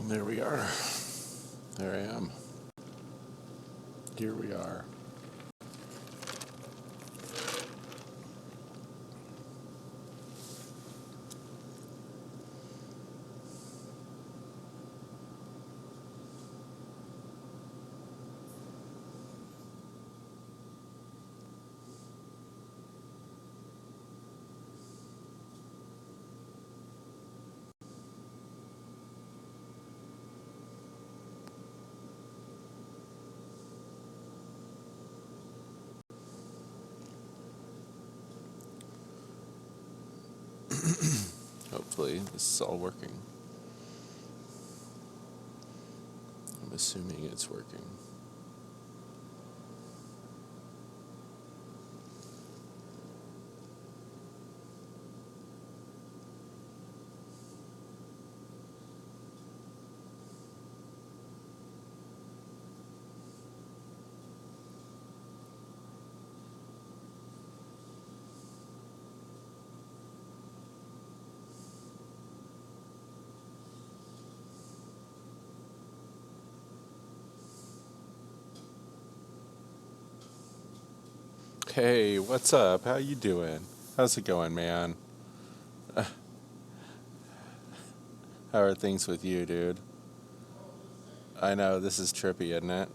There we are. There I am. Here we are. Hopefully this is all working. I'm assuming it's working. Hey, what's up? How you doing? How's it going, man? How are things with you, dude? I know this is trippy, isn't it?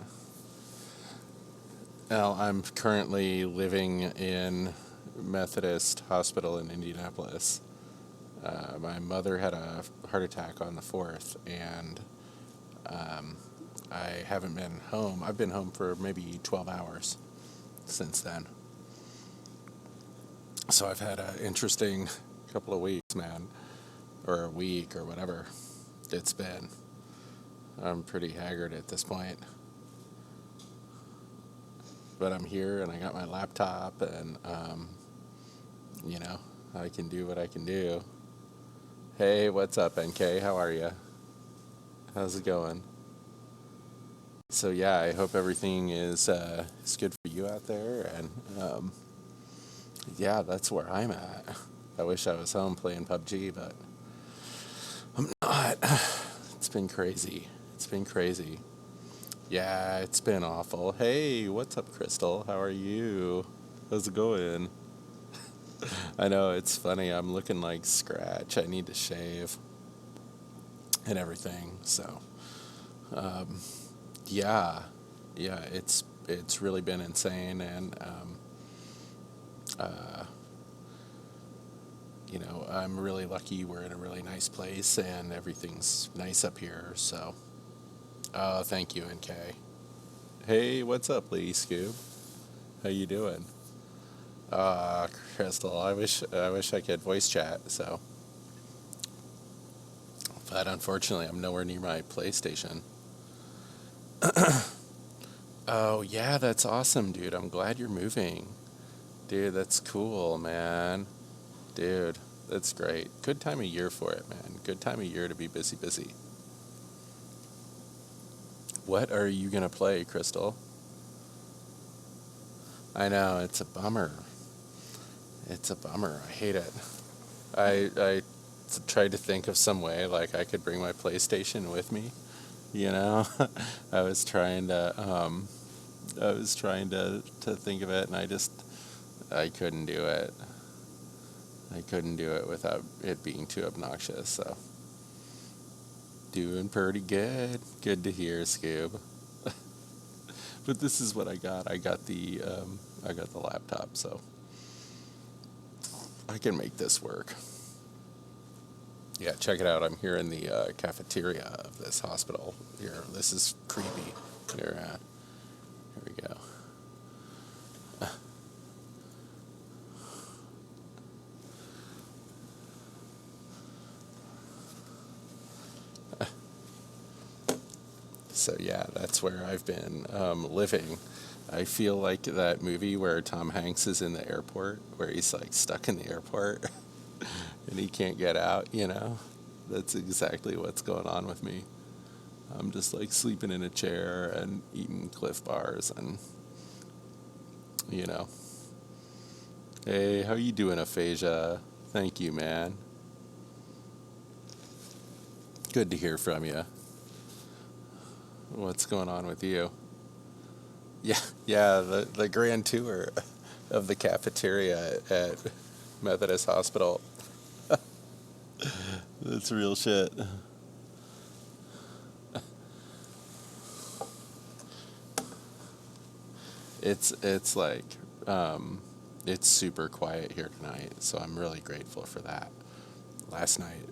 Well, I'm currently living in Methodist Hospital in Indianapolis. My mother had a heart attack on the 4th, and um, I haven't been home. I've been home for maybe 12 hours since then. So I've had an interesting couple of weeks, man, or a week or whatever it's been. I'm pretty haggard at this point. But I'm here and I got my laptop and, you know, I can do what I can do. Hey, what's up, NK? How are you? How's it going? So yeah, I hope everything is good for you out there, and yeah, that's where I'm at. I wish I was home playing PUBG, but I'm not. It's been crazy. It's been crazy. Yeah, it's been awful. Hey, what's up, Crystal? How are you? How's it going? I know it's funny. I'm looking like Scratch. I need to shave and everything. So, um, yeah, yeah, it's really been insane, and uh, I'm really lucky. We're in a really nice place, and everything's nice up here. So, oh, thank you, NK. Hey, what's up, Lee Scoob? How you doing? Crystal, I wish I could voice chat. So, but unfortunately, I'm nowhere near my PlayStation. Oh yeah, that's awesome, dude. I'm glad you're moving. Dude, that's cool, man. Dude, that's great. Good time of year for it, man. Good time of year to be busy, busy. What are you gonna play, Crystal? I know, it's a bummer. It's a bummer. I hate it. I tried to think of some way like I could bring my PlayStation with me. You know, I was trying to to think of it, and I couldn't do it. I couldn't do it without it being too obnoxious. So doing pretty good. Good to hear, Scoob. But this is what I got. I got the laptop, so I can make this work. Yeah, check it out. I'm here in the cafeteria of this hospital. Here, this is creepy. Here, here we go. So yeah, that's where I've been living. I feel like that movie where Tom Hanks is in the airport, where he's like stuck in the airport and he can't get out. That's exactly what's going on with me. I'm just like sleeping in a chair and eating Cliff Bars, and you know. Hey, how you doing, Aphasia? Thank you, man. Good to hear from you. What's going on with you? Yeah, yeah, the grand tour of the cafeteria at Methodist Hospital. That's real shit. It's like um, it's super quiet here tonight, so I'm really grateful for that. Last night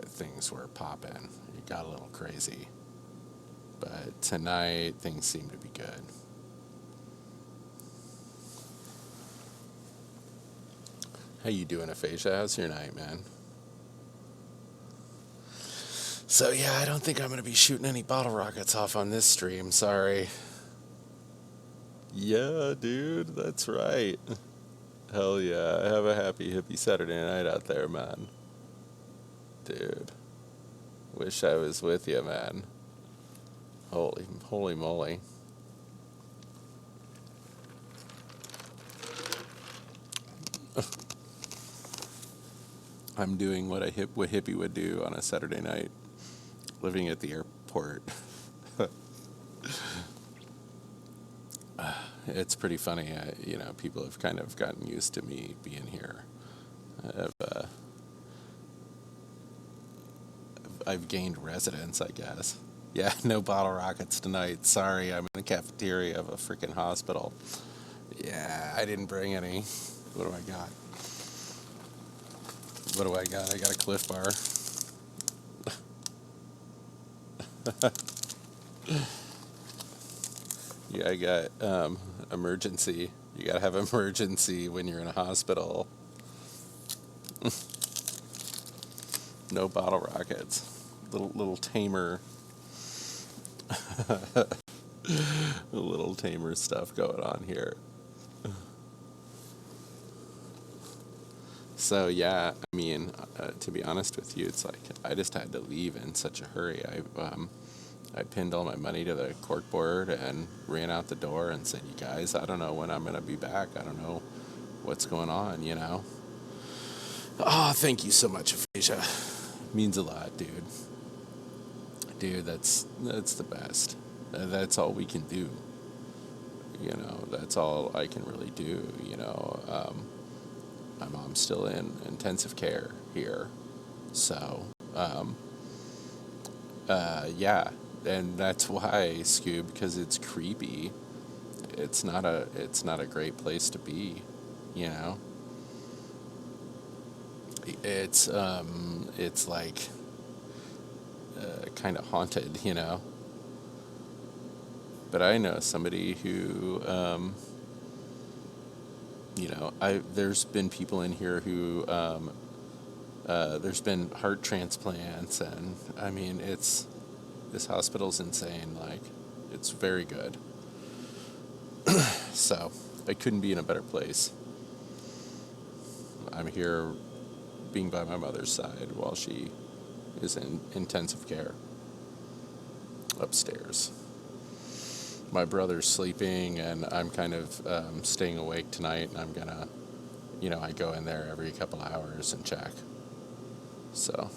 things were popping. It got a little crazy, but tonight things seem to be good. How you doing, Aphasia? How's your night, man? So yeah, I don't think I'm gonna be shooting any bottle rockets off on this stream. Sorry. Yeah, dude, that's right. Hell yeah. Have a happy hippie Saturday night out there, man. Dude, wish I was with you, man. Holy moly. I'm doing what hippie would do on a Saturday night, living at the airport. It's pretty funny. People have kind of gotten used to me being here. I've gained residence, I guess. Yeah, no bottle rockets tonight. Sorry, I'm in the cafeteria of a freaking hospital. Yeah, I didn't bring any. What do I got? What do I got? I got a Cliff Bar. Yeah, I got emergency. You gotta have emergency when you're in a hospital. No bottle rockets. Little tamer, little tamer stuff going on here. So yeah, I mean, to be honest with you, it's like I just had to leave in such a hurry. I pinned all my money to the cork board and ran out the door and said, "You guys, I don't know when I'm gonna be back. I don't know what's going on. You know." Oh, thank you so much, Aphasia. Means a lot, dude. Dude, that's the best. That's all we can do. That's all I can really do. My mom's still in intensive care here, so yeah, and that's why, Scoob, because it's creepy. It's not a great place to be, you know. It's like kind of haunted, you know. But I know somebody who, I there's been people in here who there's been heart transplants, and I mean this hospital's insane. Like, it's very good. So I couldn't be in a better place. I'm here being by my mother's side while she is in intensive care upstairs. My brother's sleeping, and I'm kind of staying awake tonight, and I'm gonna, I go in there every couple hours and check. So,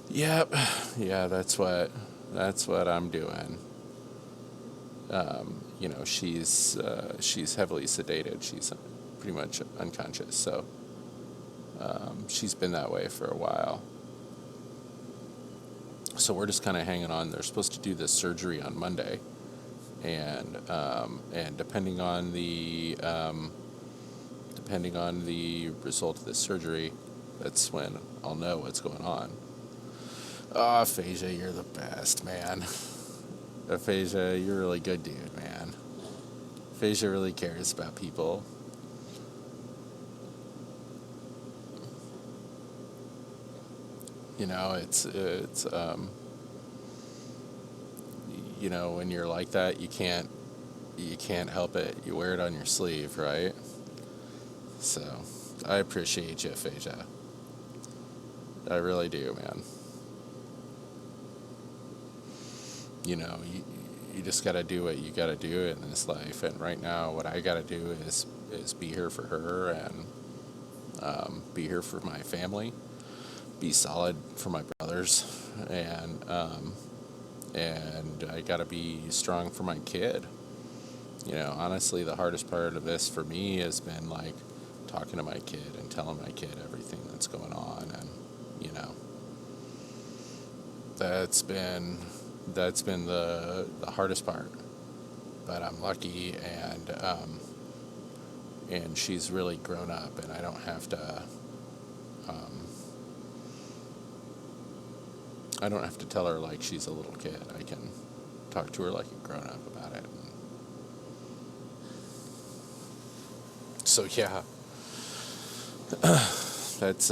yep, yeah, that's what I'm doing. She's heavily sedated. She's pretty much unconscious, so she's been that way for a while. So we're just kind of hanging on. They're supposed to do this surgery on Monday, and depending on the result of this surgery, that's when I'll know what's going on. Oh, Aphasia, you're the best, man. Aphasia, you're a really good dude, man. Aphasia really cares about people. It's when you're like that, you can't help it. You wear it on your sleeve, right? So I appreciate you, Aphasia. I really do, man. You just got to do what you got to do in this life. And right now, what I got to do is be here for her, and be here for my family, be solid for my brothers, and and I got to be strong for my kid. Honestly, the hardest part of this for me has been like talking to my kid and telling my kid everything that's going on, and you know, that's been the hardest part. But I'm lucky, and she's really grown up, and I don't have to. Um, I don't have to tell her like she's a little kid. I can talk to her like a grown up about it. So yeah, that's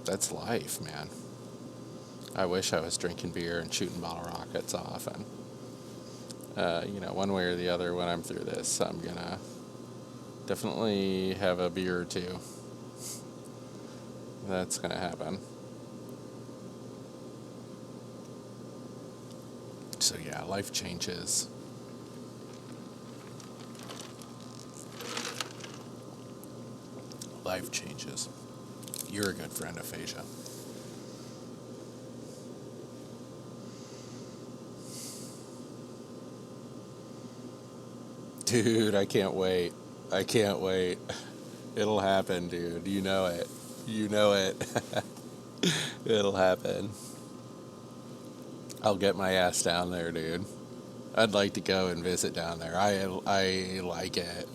that's life, man. I wish I was drinking beer and shooting bottle rockets off, and one way or the other, when I'm through this, I'm gonna definitely have a beer or two. That's gonna happen. So yeah, life changes. Life changes. You're a good friend, Aphasia. Dude, I can't wait. I can't wait. It'll happen, dude. You know it. You know it. It'll happen. I'll get my ass down there, dude. I'd like to go and visit down there. I like it.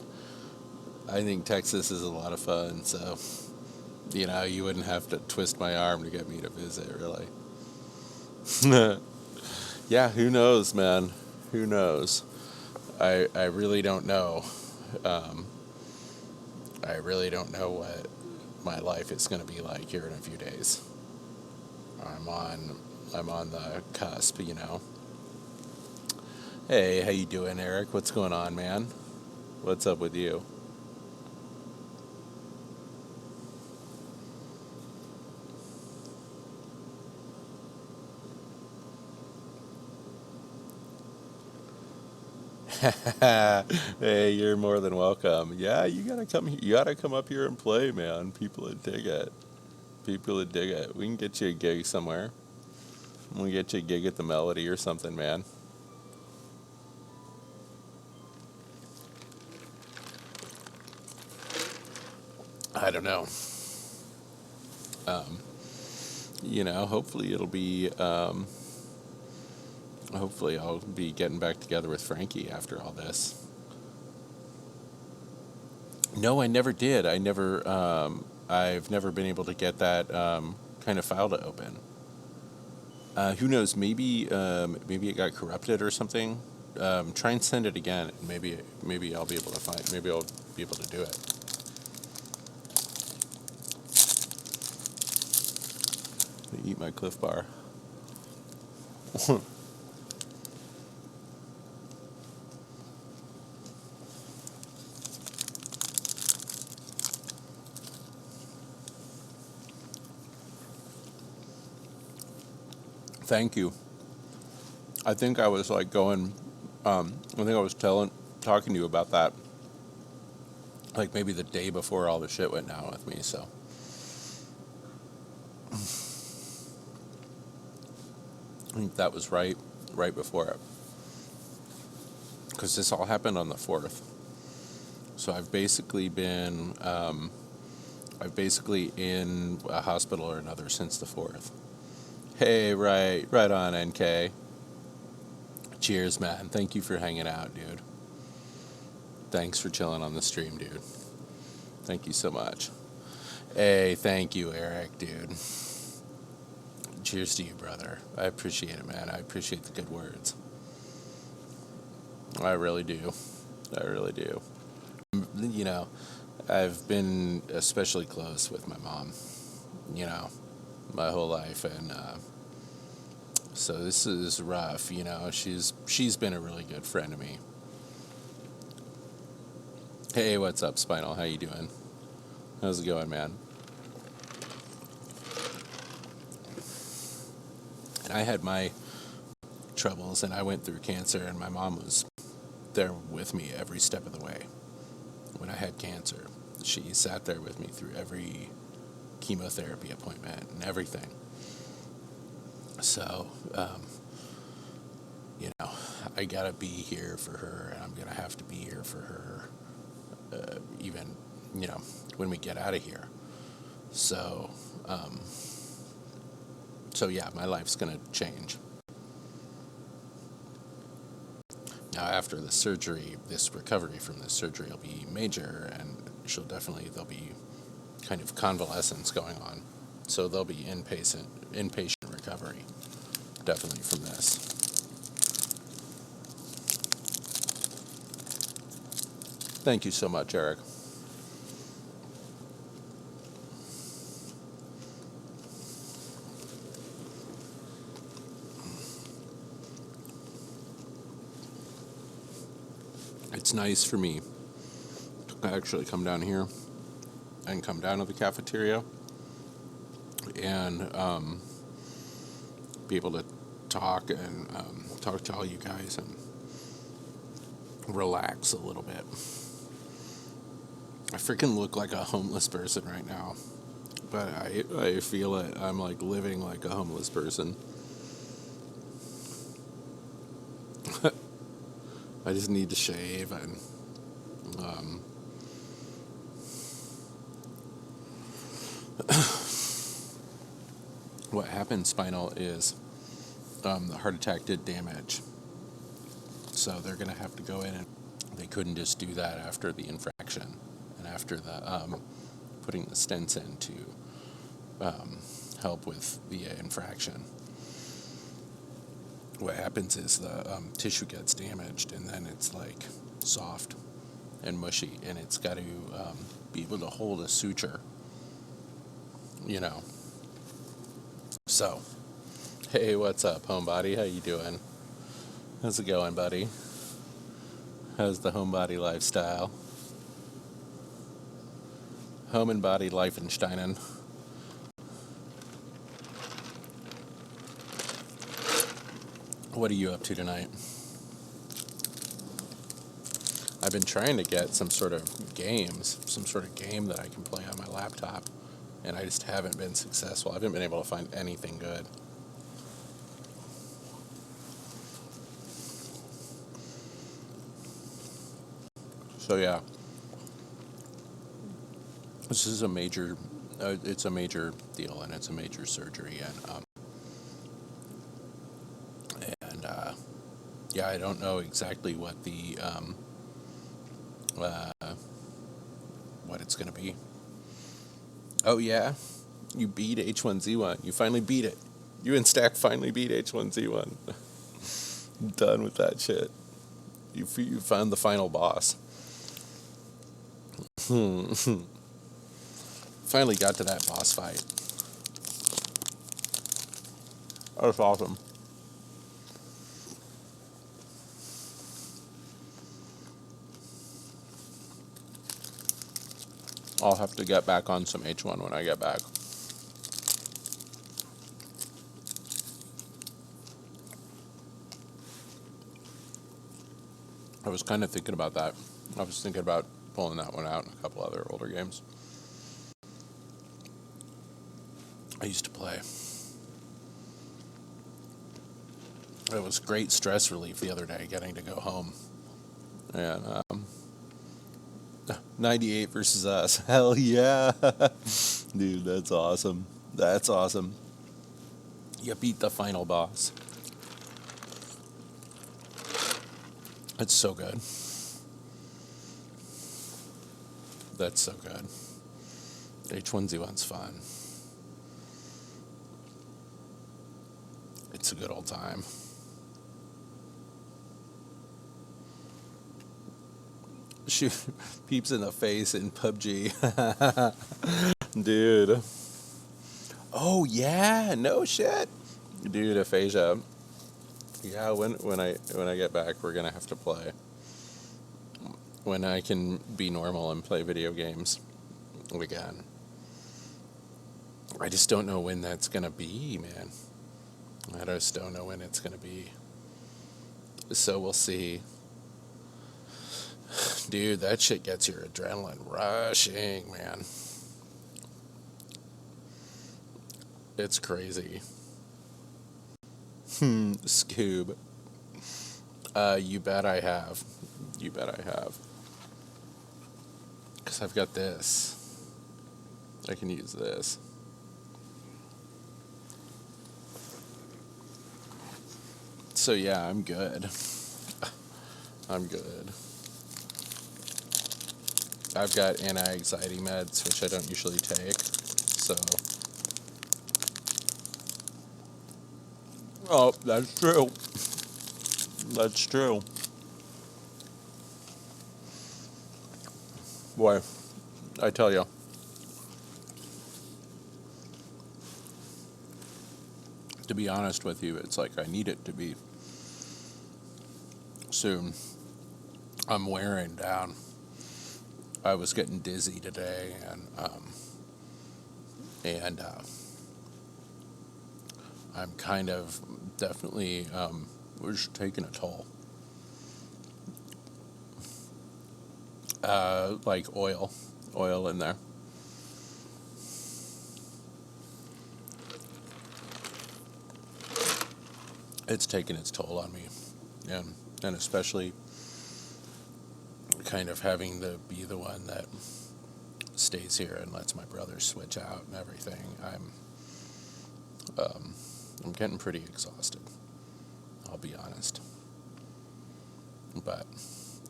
I think Texas is a lot of fun, so you wouldn't have to twist my arm to get me to visit, really. Yeah, who knows, man? Who knows? I really don't know. Um, I really don't know what my life is going to be like here in a few days. I'm on I'm on the cusp. Hey, how you doing, Eric? What's going on, man? What's up with you? Hey, you're more than welcome. Yeah, you gotta come. You gotta come up here and play, man. People would dig it. People would dig it. We can get you a gig somewhere. We can get you a gig at the Melody or something, man. I don't know. Um, hopefully it'll be. Hopefully I'll be getting back together with Frankie after all this. No, I never did. I've never been able to get that kind of file to open. Who knows? Maybe it got corrupted or something. Try and send it again. And maybe I'll be able to find. Maybe I'll be able to do it. Eat my Cliff Bar. Thank you. I think I was like going. I think I was talking to you about that, like maybe the day before all the shit went down with me. So I think that was right before it, because this all happened on the 4th. So I've basically in a hospital or another since the 4th. Hey, right on, NK. Cheers, man. Thank you for hanging out, dude. Thanks for chilling on the stream, dude. Thank you so much. Hey, thank you, Eric, dude. Cheers to you, brother. I appreciate it, man. I appreciate the good words. I really do. I really do. You know, I've been especially close with my mom, my whole life, and so this is rough. She's been a really good friend to me. Hey, what's up, Spinal? How you doing? How's it going, man? And I had my troubles, and I went through cancer, and my mom was there with me every step of the way. When I had cancer, she sat there with me through every chemotherapy appointment and everything. So, you know, I gotta be here for her, and I'm gonna have to be here for her, even, you know, when we get out of here. So, so yeah, my life's gonna change. Now, after the surgery, this recovery from this surgery will be major, and there'll be kind of convalescence going on. So there'll be inpatient recovery, definitely from this. Thank you so much, Eric. It's nice for me to actually come down here and come down to the cafeteria and be able to talk and talk to all you guys and relax a little bit. I freaking look like a homeless person right now, but I feel it. I'm like living like a homeless person. I just need to shave and um, what happened spinal is the heart attack did damage, so they're gonna have to go in, and they couldn't just do that after the infraction and after the putting the stents in to help with the infraction. What happens is the tissue gets damaged, and then it's like soft and mushy, and it's got to be able to hold a suture, you know. So, hey, what's up, homebody? How you doing? How's it going, buddy? How's the homebody lifestyle? Home and body Leifensteinen. What are you up to tonight? I've been trying to get some sort of game that I can play on my laptop, and I just haven't been successful. I haven't been able to find anything good. So yeah, this is it's a major deal, and it's a major surgery, and yeah, I don't know exactly what uh, what it's gonna be. Oh yeah, you beat H1Z1. You finally beat it. You and Stack finally beat H1Z1. Done with that shit. You found the final boss. Finally got to that boss fight. That was awesome. I'll have to get back on some H1 when I get back. I was kind of thinking about that. I was thinking about pulling that one out and a couple other older games I used to play. It was great stress relief the other day getting to go home. And 98 versus us. Hell yeah. Dude, that's awesome. That's awesome. You beat the final boss. It's so good. That's so good. H1Z1's fun. It's a good old time. Shoot peeps in the face in PUBG. Dude. Oh yeah, no shit. Dude, aphasia. Yeah, when I get back, we're gonna have to play. When I can be normal and play video games again. I just don't know when that's gonna be, man. I just don't know when it's gonna be. So we'll see. Dude, that shit gets your adrenaline rushing, man. It's crazy. Scoob. You bet I have. You bet I have. Because I've got this. I can use this. So yeah, I'm good. I'm good. I've got anti-anxiety meds, which I don't usually take. So. Oh, that's true. That's true. Boy, I tell you. To be honest with you, it's like I need it to be soon. I'm wearing down. I was getting dizzy today, and I'm kind of definitely we're just taking a toll. Like oil in there. It's taking its toll on me, and especially kind of having to be the one that stays here and lets my brother switch out and everything. I'm getting pretty exhausted. I'll be honest. But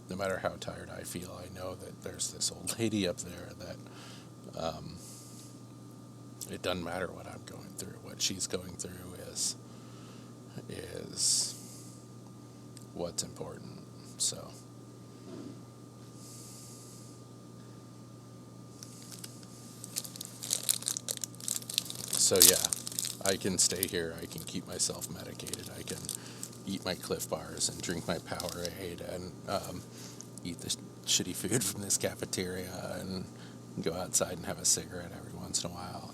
no matter how tired I feel, I know that there's this old lady up there that it doesn't matter what I'm going through. What she's going through is what's important. So yeah, I can stay here. I can keep myself medicated. I can eat my Cliff Bars and drink my Powerade and eat the shitty food from this cafeteria and go outside and have a cigarette every once in a while.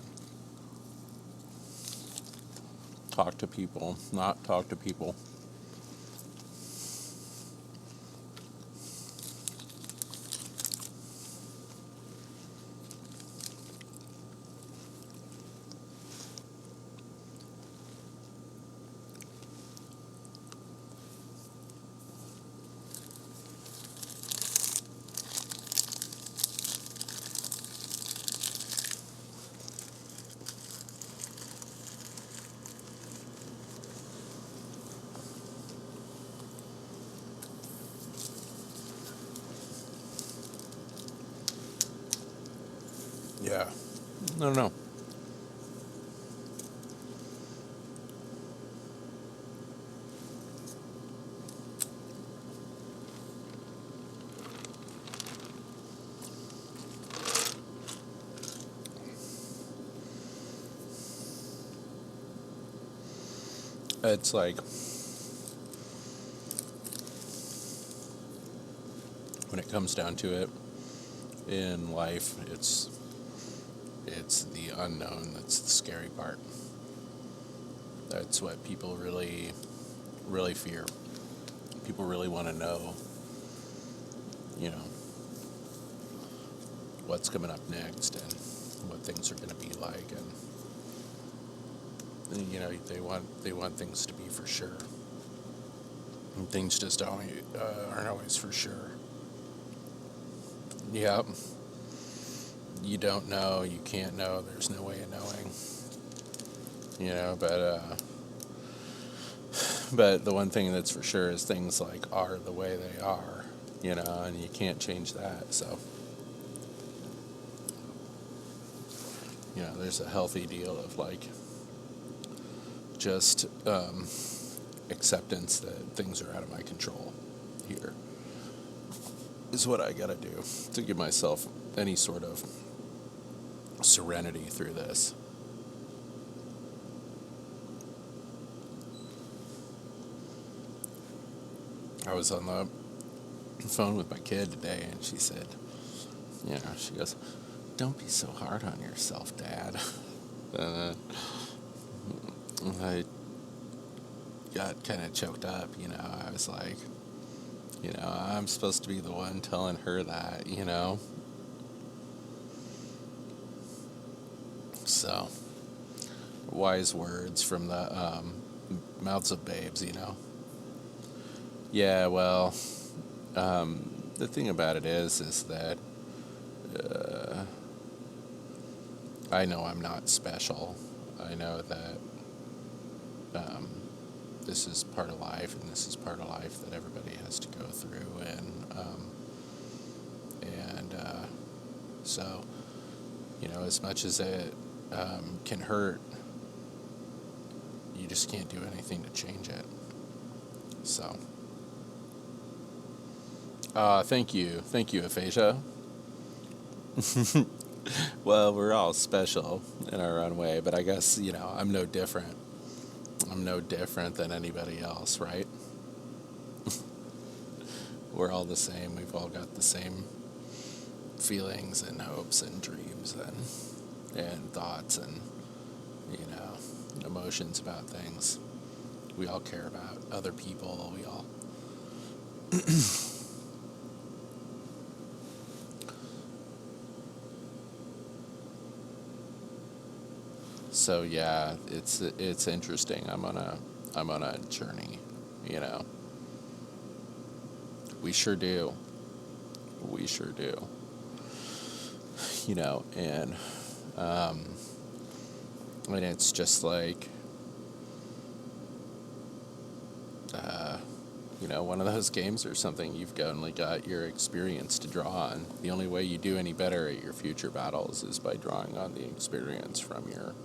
Talk to people, not talk to people. Yeah. No. It's like when it comes down to it in life, it's the unknown that's the scary part. That's what people really fear. People really want to know, you know, what's coming up next and what things are going to be like, and you know they want things to be for sure. And things just aren't always for sure. Yep. You don't know. You can't know. There's no way of knowing. You know, but the one thing that's for sure is things like are the way they are. You know, and you can't change that. So, you know, there's a healthy deal of like just acceptance that things are out of my control here is what I gotta do to give myself any sort of serenity through this. I was on the phone with my kid today, and she said, you know, she goes, "Don't be so hard on yourself, Dad." And I got kind of choked up, you know. I was like, you know, I'm supposed to be the one telling her that, you know. So, wise words from the mouths of babes, you know. Yeah, well, the thing about it is that I know I'm not special. I know that um, this is part of life, and this is part of life that everybody has to go through, and so, you know, as much as it can hurt, you just can't do anything to change it. So, thank you, Aphasia. Well, we're all special in our own way, but I guess, you know, I'm no different. I'm no different than anybody else, right? We're all the same. We've all got the same feelings and hopes and dreams and thoughts and, you know, emotions about things. We all care about other people. We all. So yeah, it's interesting. I'm on a journey, you know. We sure do. We sure do. You know, um, and it's just like, uh, you know, one of those games or something. You've only got your experience to draw on. The only way you do any better at your future battles is by drawing on the experience from your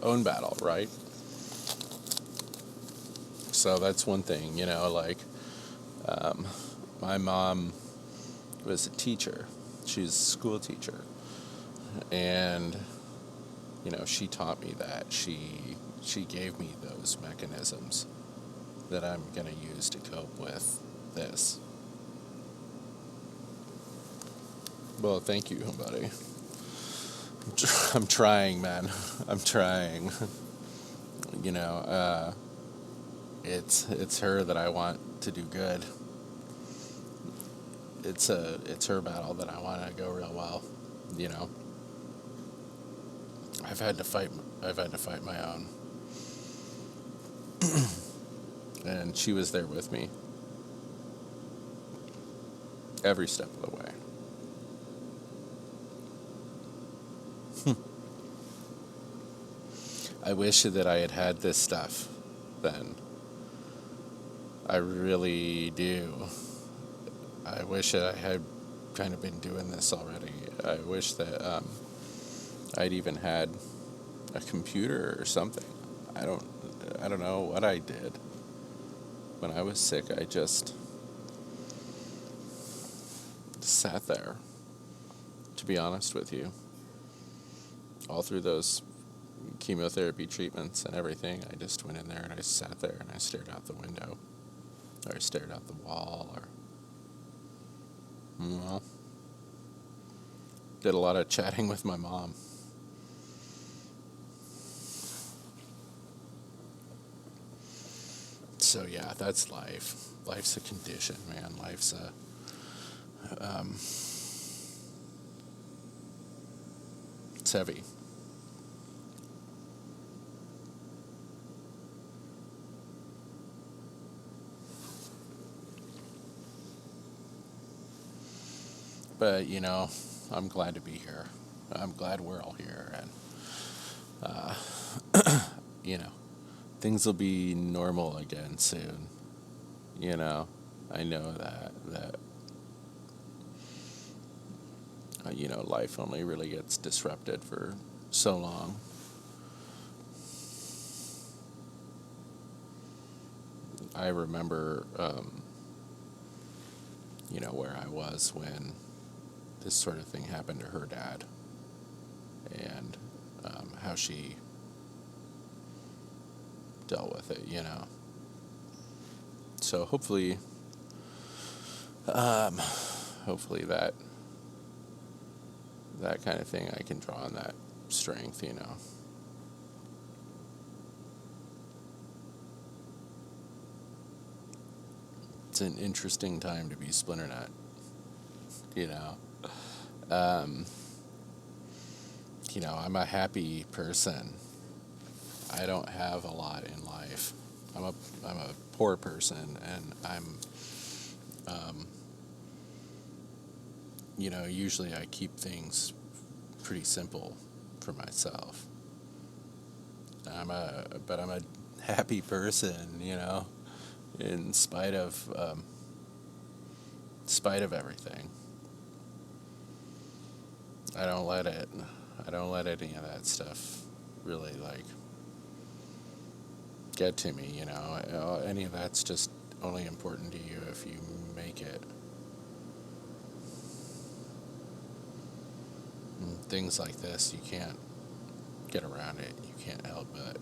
own battle, right? So that's one thing, you know, like, um, my mom was a teacher. She's a school teacher. And, you know, she taught me that. She gave me those mechanisms that I'm going to use to cope with this. Well, thank you, buddy. I'm trying, man. I'm trying. You know, it's her that I want to do good. It's her battle that I want to go real well. You know, I've had to fight. I've had to fight my own, and she was there with me every step of the way. I wish that I had this stuff then. I really do. I wish that I had kind of been doing this already. I wish that I'd even had a computer or something. I don't I don't know what I did. When I was sick, I just sat there, to be honest with you. All through those chemotherapy treatments and everything, I just went in there and I sat there and I stared out the window, or I stared out the wall, or, well, did a lot of chatting with my mom. So yeah, that's life. Life's a condition, man. Um, it's heavy. But, you know, I'm glad to be here. I'm glad we're all here, and, uh, you know, things will be normal again soon. You know, I know that you know, life only really gets disrupted for so long. I remember, you know, where I was when this sort of thing happened to her dad, and how she dealt with it, you know. So um, hopefully that kind of thing, I can draw on that strength, you know. It's an interesting time to be Splinternut, you know. Um, you know, I'm a happy person. I don't have a lot in life. I'm a poor person, and um, usually I keep things pretty simple for myself. But I'm a happy person, in spite of everything. I don't let it, I don't let any of that stuff really like get to me, Any of that's just only important to you if you make it. And things like this, you can't get around it. You can't help but.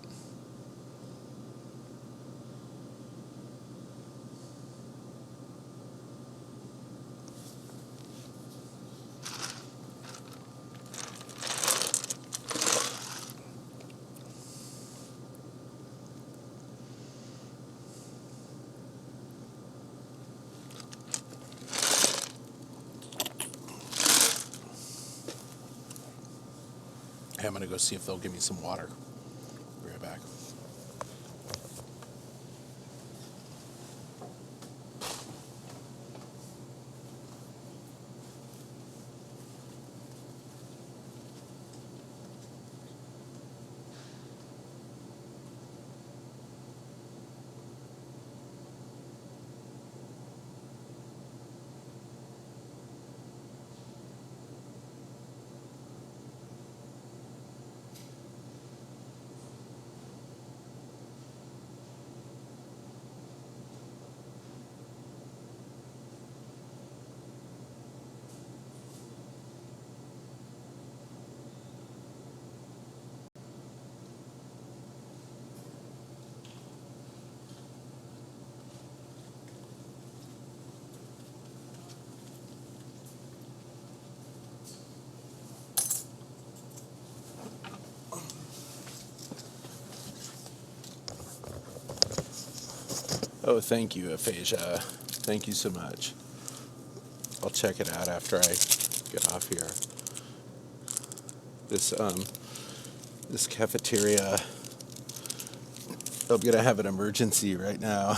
Hey, I'm gonna go see if they'll give me some water. Be right back. Oh, thank you, Aphasia. Thank you so much. I'll check it out after I get off here. This this cafeteria. I'm gonna have an emergency right now.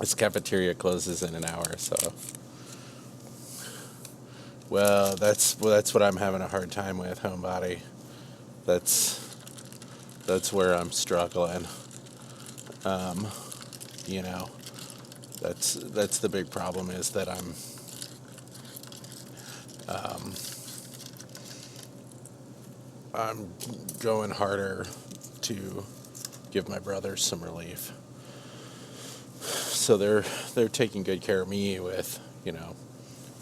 This cafeteria closes in an hour, so. Well, that's what I'm having a hard time with, homebody. That's that's where I'm struggling. Um, you know, that's the big problem is that um, I'm going harder to give my brothers some relief. So they're taking good care of me with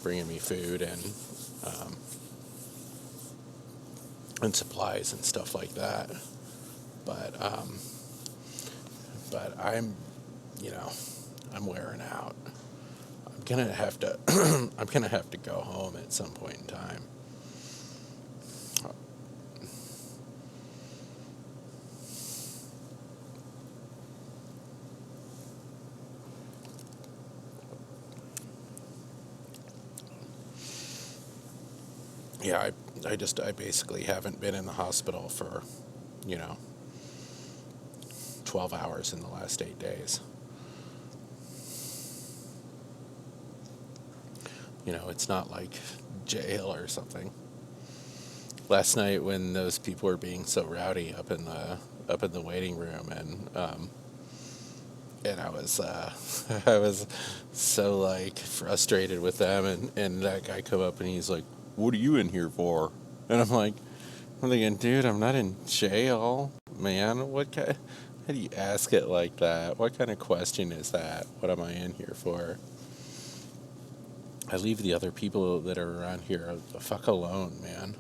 bringing me food um, and supplies and stuff like that. But but you know I'm wearing out. I'm gonna have to I'm gonna have to go home at some point in time. Yeah, I basically haven't been in the hospital for you know 12 hours in the last 8 days. It's not like jail or something. Last night when those people were being so rowdy up in the waiting room and I was I was so like frustrated with them and that guy come up and he's like, "What are you in here for?" And I'm thinking, dude, I'm not in jail, man. How do you ask it like that? What kind of question is that? What am I in here for? I leave the other people that are around here the fuck alone, man.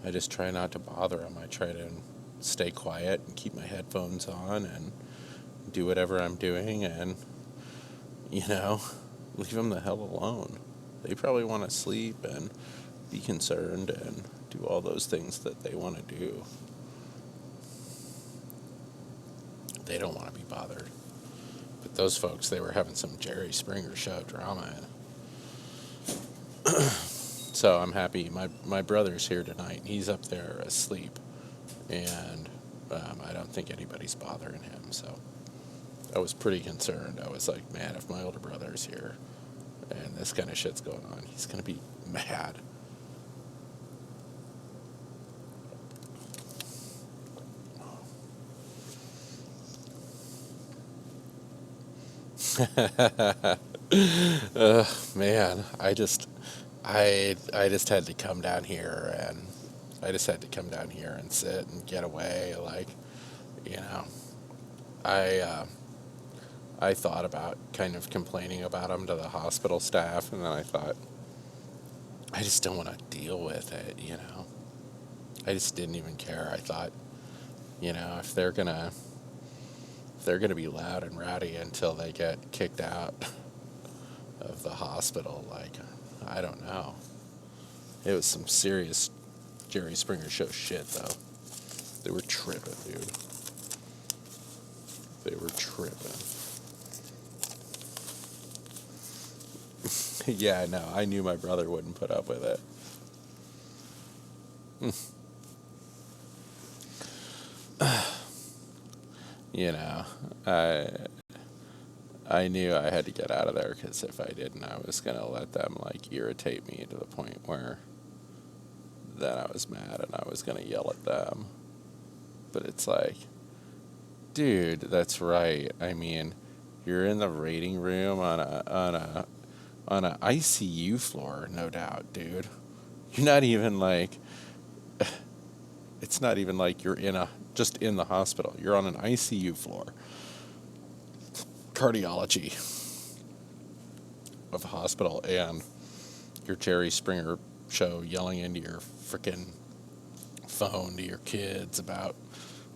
I just try not to bother them. I try to stay quiet and keep my headphones on and do whatever I'm doing and, you know, leave them the hell alone. They probably want to sleep and be concerned and do all those things that they want to do. They don't want to be bothered. But those folks, they were having some Jerry Springer show drama. So I'm happy. My brother's here tonight. He's up there asleep. And I don't think anybody's bothering him, so I was pretty concerned. I was like, man, if my older brother's here and this kind of shit's going on, he's going to be mad. Man, I just had to come down here and I just had to come down here and sit and get away. Like, you know, I uh, I thought about kind of complaining about him to the hospital staff, and then I thought I just don't want to deal with it. You know, I just didn't even care. I thought, you know, if they're gonna be loud and rowdy until they get kicked out of the hospital, like, I don't know. It was some serious Jerry Springer Show shit, though. They were tripping, dude. They were tripping. Yeah, no, I knew my brother wouldn't put up with it. You know, I knew I had to get out of there because if I didn't, I was gonna let them like irritate me to the point where then I was mad and I was gonna yell at them. But it's like, dude, that's right. I mean, you're in the waiting room on a ICU floor, no doubt, dude. You're not even like it's not even like you're in a just in the hospital. You're on an ICU floor. Cardiology of a hospital, and your Jerry Springer Show yelling into your freaking phone to your kids about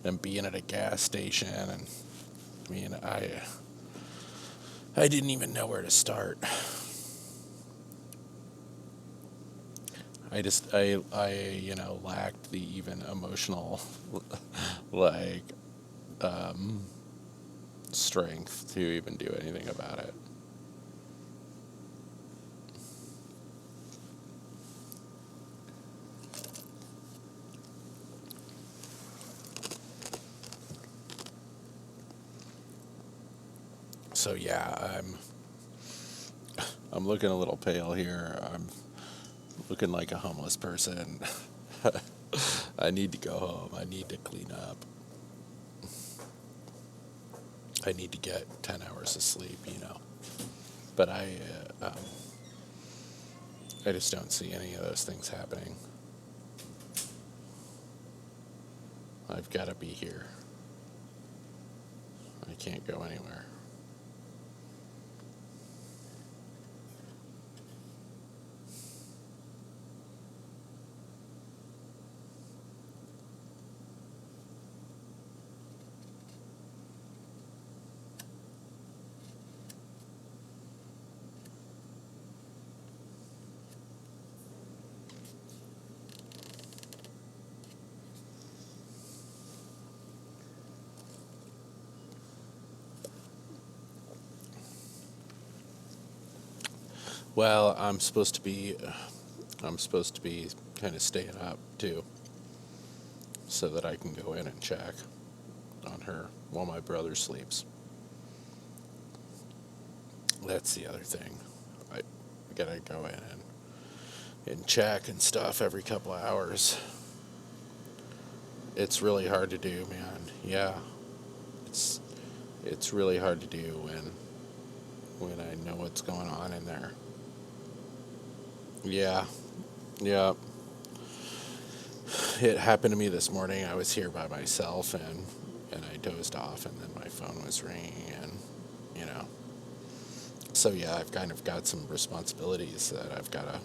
them being at a gas station. And I mean, I didn't even know where to start. You know, lacked the even emotional like strength to even do anything about it. So yeah, I'm looking a little pale here. I'm looking like a homeless person. I need to go home. I need to clean up. I need to get 10 hours of sleep, you know. But I just don't see any of those things happening. I've got to be here. I can't go anywhere. Well, I'm supposed to be kind of staying up too, so that I can go in and check on her while my brother sleeps. That's the other thing. I gotta go in and check and stuff every couple of hours. It's really hard to do, man. Yeah, it's it's really hard to do when I know what's going on in there. Yeah, yeah. It happened to me this morning. I was here by myself and I dozed off and then my phone was ringing and you know. So yeah, I've kind of got some responsibilities that I've got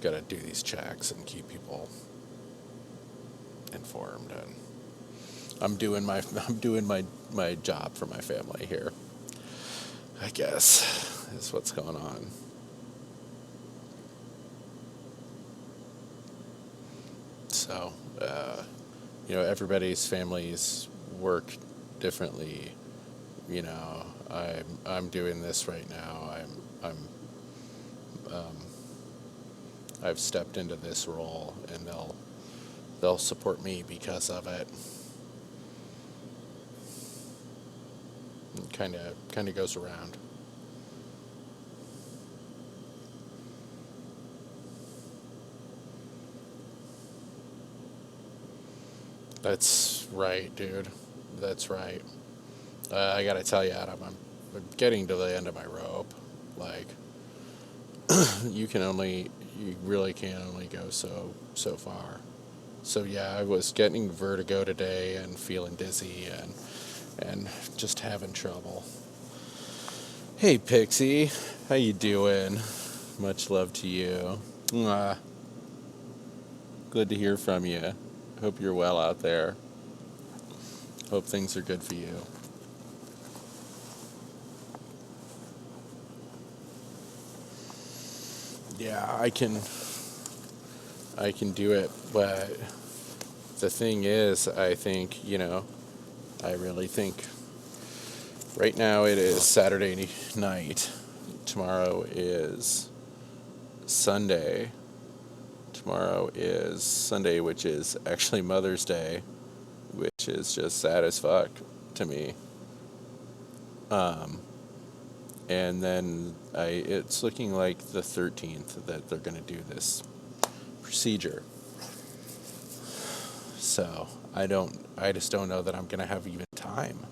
to do these checks and keep people informed and I'm doing my job for my family here. I guess is what's going on. So, you know, everybody's families work differently. You know, I'm doing this right now. I've stepped into this role, and they'll support me because of it. Kind of goes around. That's right, dude. That's right. I gotta tell you, Adam, I'm getting to the end of my rope. Like, you really can only go so far. So yeah, I was getting vertigo today and feeling dizzy and just having trouble. Hey, Pixie, how you doing? Much love to you. Mwah. Good to hear from you. Hope you're well out there. Hope things are good for you. Yeah, I can do it, but the thing is, I think, I really think right now it is Saturday night. Tomorrow is Sunday. Tomorrow is Sunday, which is actually Mother's Day, which is just sad as fuck to me. Um, and then it's looking like the 13th that they're going to do this procedure. So I just don't know that I'm going to have even time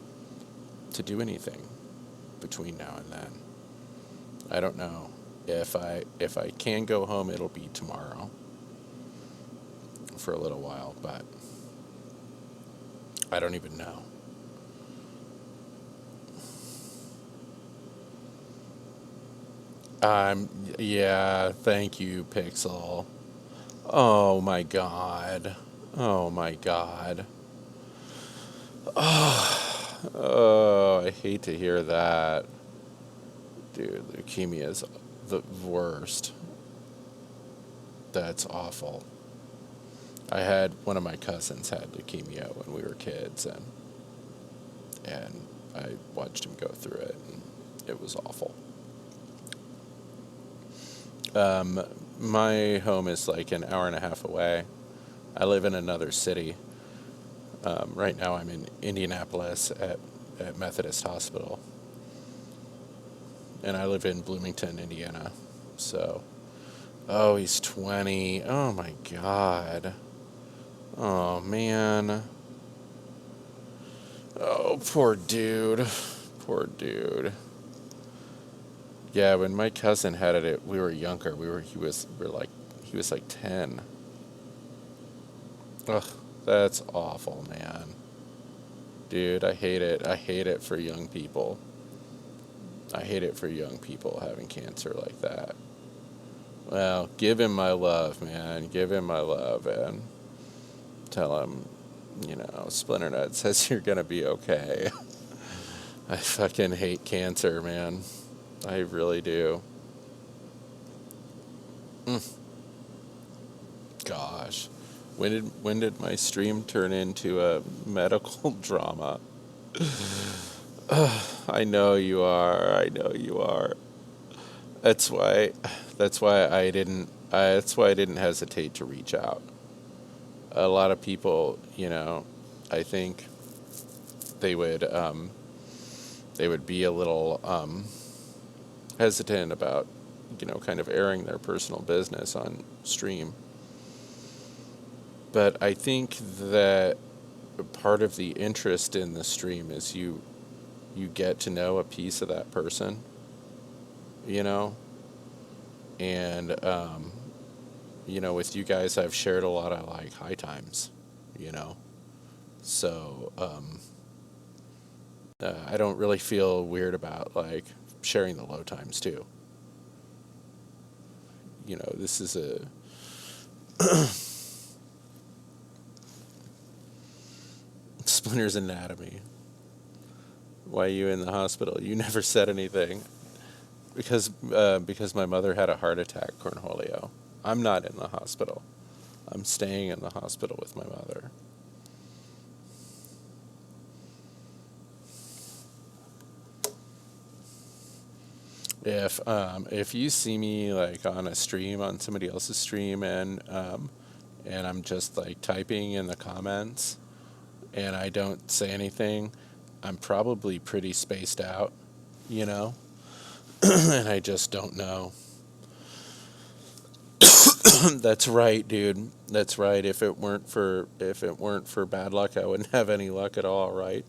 to do anything between now and then. I don't know. If I can go home, it'll be tomorrow for a little while, but I don't even know. Yeah, thank you, Pixel. Oh my god. Oh my god. Oh, I hate to hear that. Dude, leukemia is the worst. That's awful. I had one of my cousins had leukemia when we were kids, and I watched him go through it, and it was awful. My home is like an hour and a half away. I live in another city. Right now, I'm in Indianapolis at Methodist Hospital, and I live in Bloomington, Indiana. So, oh, he's 20. Oh my God. Oh man. Oh, poor dude. Poor dude. Yeah, when my cousin had we were younger. He was like 10. Ugh, that's awful, man. Dude, I hate it. I hate it for young people. I hate it for young people having cancer like that. Well, give him my love, man. Give him my love and tell him, Splinter Nut says you're gonna be okay. I fucking hate cancer, man. I really do. Mm, gosh. When did my stream turn into a medical drama? I know you are. I know you are. That's why that's why I didn't hesitate to reach out. A lot of people, I think they would they would be a little hesitant about, kind of airing their personal business on stream. But I think that part of the interest in the stream is you get to know a piece of that person, you know, and with you guys, I've shared a lot of like high times, you know, so I don't really feel weird about like sharing the low times too. This is a Splinter's anatomy. Why are you in the hospital? You never said anything. Because my mother had a heart attack, Cornholio. I'm not in the hospital. I'm staying in the hospital with my mother. If you see me like on a stream, on somebody else's stream, and I'm just like typing in the comments and I don't say anything, I'm probably pretty spaced out, you know? And I just don't know. That's right, dude. That's right. If it weren't for bad luck, I wouldn't have any luck at all, right?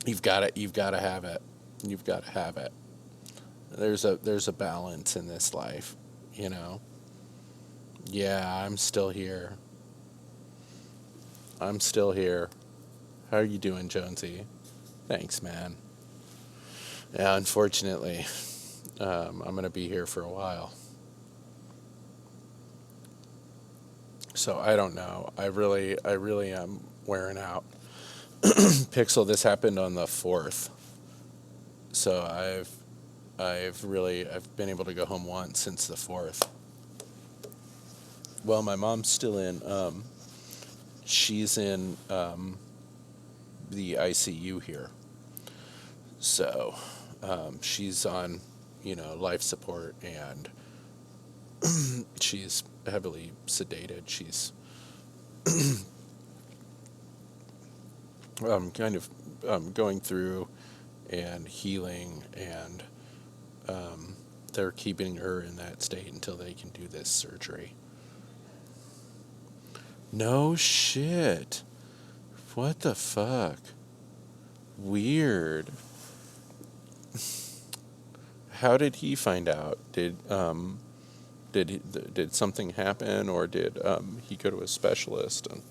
You've got to have it. You've got to have it. There's a balance in this life, you know. Yeah, I'm still here. I'm still here. How are you doing, Jonesy? Thanks, man. Yeah, unfortunately, I'm gonna be here for a while. So I don't know. I really am wearing out. Pixel, this happened on the 4th. So I've been able to go home once since the 4th. Well, my mom's still in. She's in the ICU here. So she's on, life support, and she's heavily sedated. She's kind of going through and healing, and they're keeping her in that state until they can do this surgery. No shit. What the fuck? Weird. How did he find out? Did something happen, or did he go to a specialist? And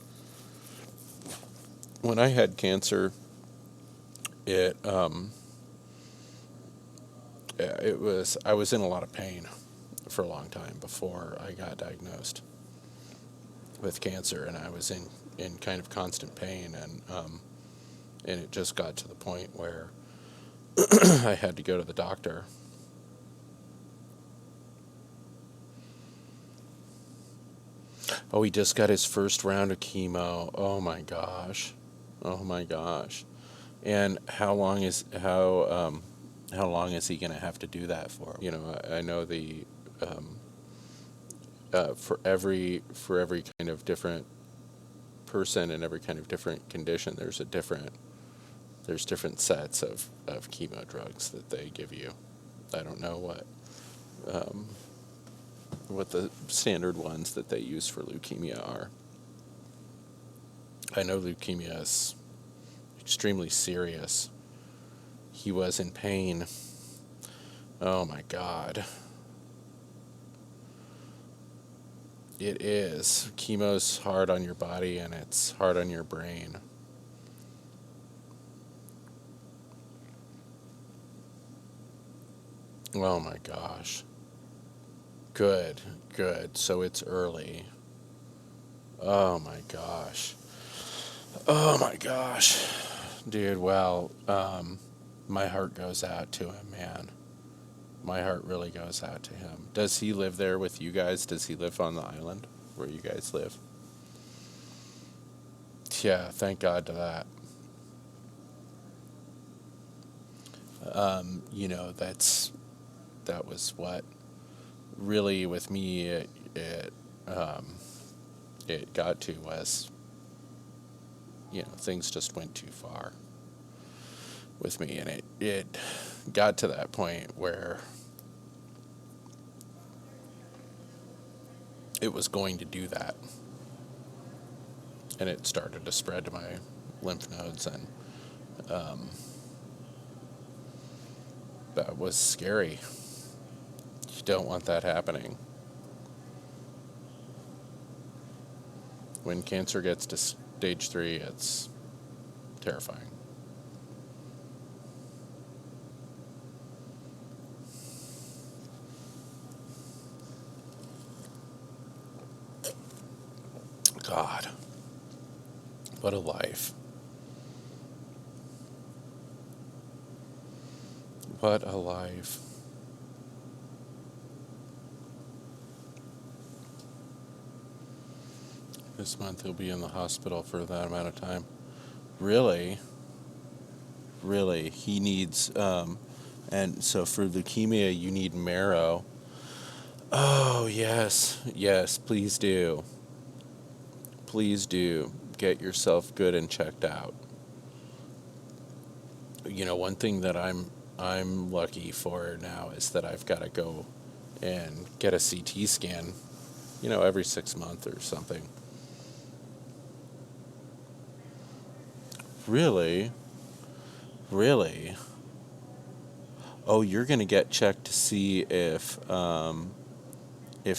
when I had cancer, it I was in a lot of pain for a long time before I got diagnosed with cancer, and I was in kind of constant pain, and it just got to the point where I had to go to the doctor. Oh, he just got his first round of chemo. Oh my gosh. Oh my gosh. And how long is he going to have to do that for? I know the for every kind of different person and every kind of different condition, there's different sets of chemo drugs that they give you. I don't know what the standard ones that they use for leukemia are. I know leukemia is extremely serious. He was in pain. Oh my God. It is. Chemo's hard on your body, and it's hard on your brain. Oh my gosh. Good, good. So it's early. Oh my gosh. Oh my gosh. Dude, well, my heart goes out to him, man. My heart really goes out to him. Does he live there with you guys? Does he live on the island where you guys live? Yeah, thank God to that. That was what really with me it got to was, things just went too far with me, and it got to that point where it was going to do that, and it started to spread to my lymph nodes, and that was scary. You don't want that happening. When cancer gets to stage 3, it's terrifying. God, what a life. What a life. This month he'll be in the hospital for that amount of time. Really? Really? He needs, and so for leukemia, you need marrow. Oh, yes. Yes, please do. please do get yourself good and checked out. One thing that I'm lucky for now is that I've got to go and get a CT scan, every 6 months or something. Really? Really? Oh, you're gonna get checked to see if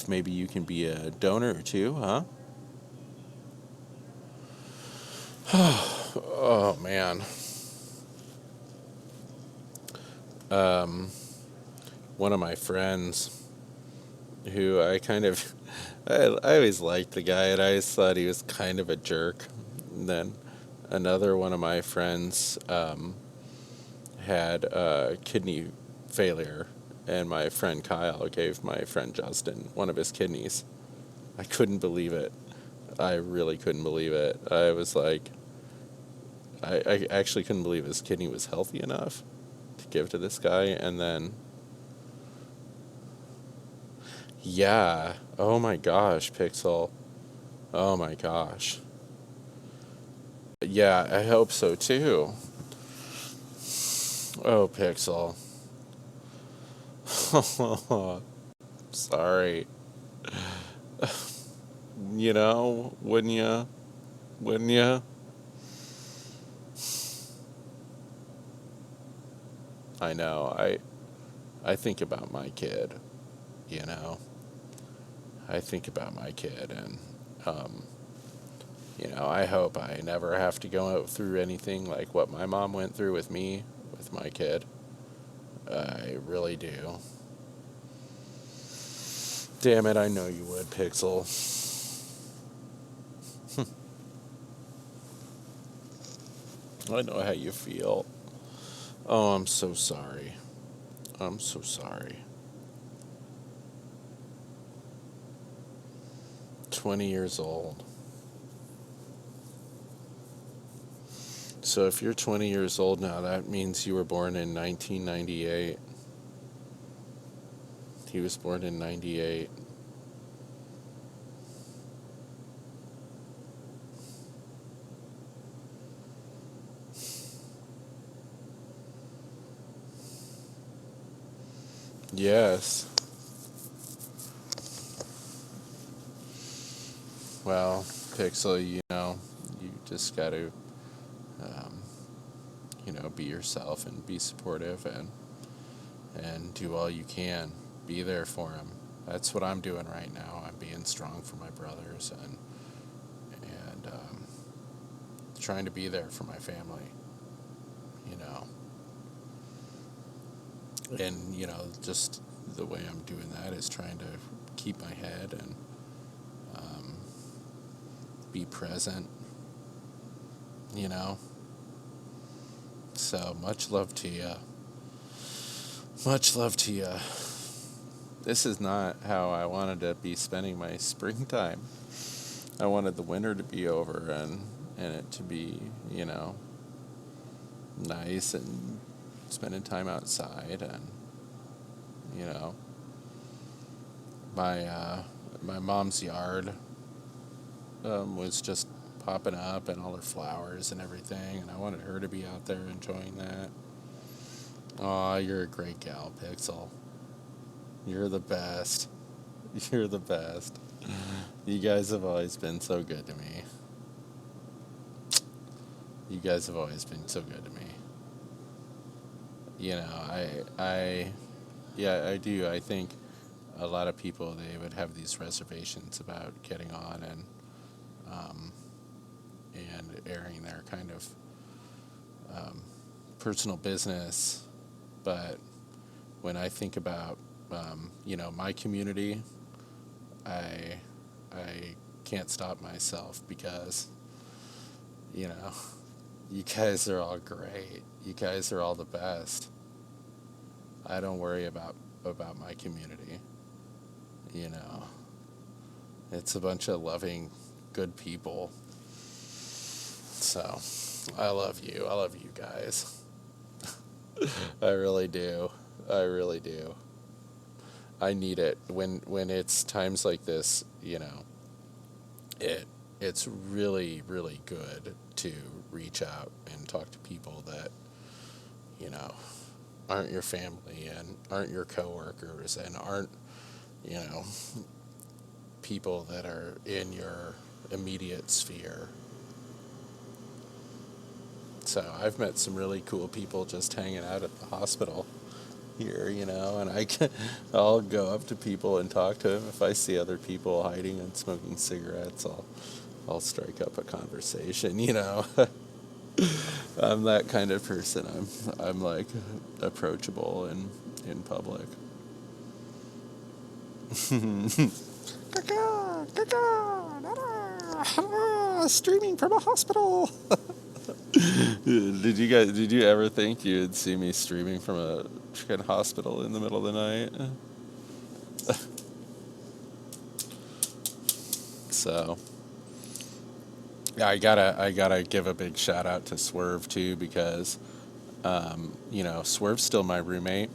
maybe you can be a donor too, huh? Oh man. Um, One of my friends who I kind of, I always liked the guy and I always thought he was kind of a jerk. And then another one of my friends had kidney failure, and my friend Kyle gave my friend Justin one of his kidneys. I couldn't believe it. I really couldn't believe it. I was like, I actually couldn't believe his kidney was healthy enough to give to this guy. And then, yeah, oh my gosh, Pixel. Oh my gosh. Yeah, I hope so too. Oh, Pixel. Sorry. Wouldn't you? Wouldn't you? I know. I think about my kid, you know. I think about my kid, and um, I hope I never have to go out through anything like what my mom went through with me, with my kid. I really do. Damn it, I know you would, Pixel. I know how you feel. Oh, I'm so sorry. I'm so sorry. 20 years old. So if you're 20 years old now, that means you were born in 1998. He was born in 98. Yes. Well, Pixel, you just got to, um, be yourself and be supportive and do all you can. Be there for him. That's what I'm doing right now. I'm being strong for my brothers and trying to be there for my family. You know, and just the way I'm doing that is trying to keep my head and um, be present. You know, so much love to you. Much love to you. This is not how I wanted to be spending my springtime. I wanted the winter to be over and it to be, nice and spending time outside and, you know, my mom's yard was just popping up and all her flowers and everything, and I wanted her to be out there enjoying that. Aw, you're a great gal, Pixel. You're the best. You're the best. You guys have always been so good to me. You guys have always been so good to me. Yeah, I do. I think a lot of people, they would have these reservations about getting on um, and airing their kind of um, personal business. But when I think about, my community, I, I can't stop myself because, you know, you guys are all great. You guys are all the best. I don't worry about my community. You know, it's a bunch of loving, good people. So, I love you. I love you guys. I really do. I really do. I need it when it's times like this. It it's really, really good to reach out and talk to people that, you know, aren't your family and aren't your coworkers and aren't, you know, people that are in your immediate sphere. So I've met some really cool people just hanging out at the hospital here, and I'll go up to people and talk to them. If I see other people hiding and smoking cigarettes, I'll strike up a conversation. I'm that kind of person. I'm like approachable in public. Streaming from a hospital. Did you ever think you'd see me streaming from a freaking hospital in the middle of the night? So, yeah, I gotta give a big shout out to Swerve too, because Swerve's still my roommate.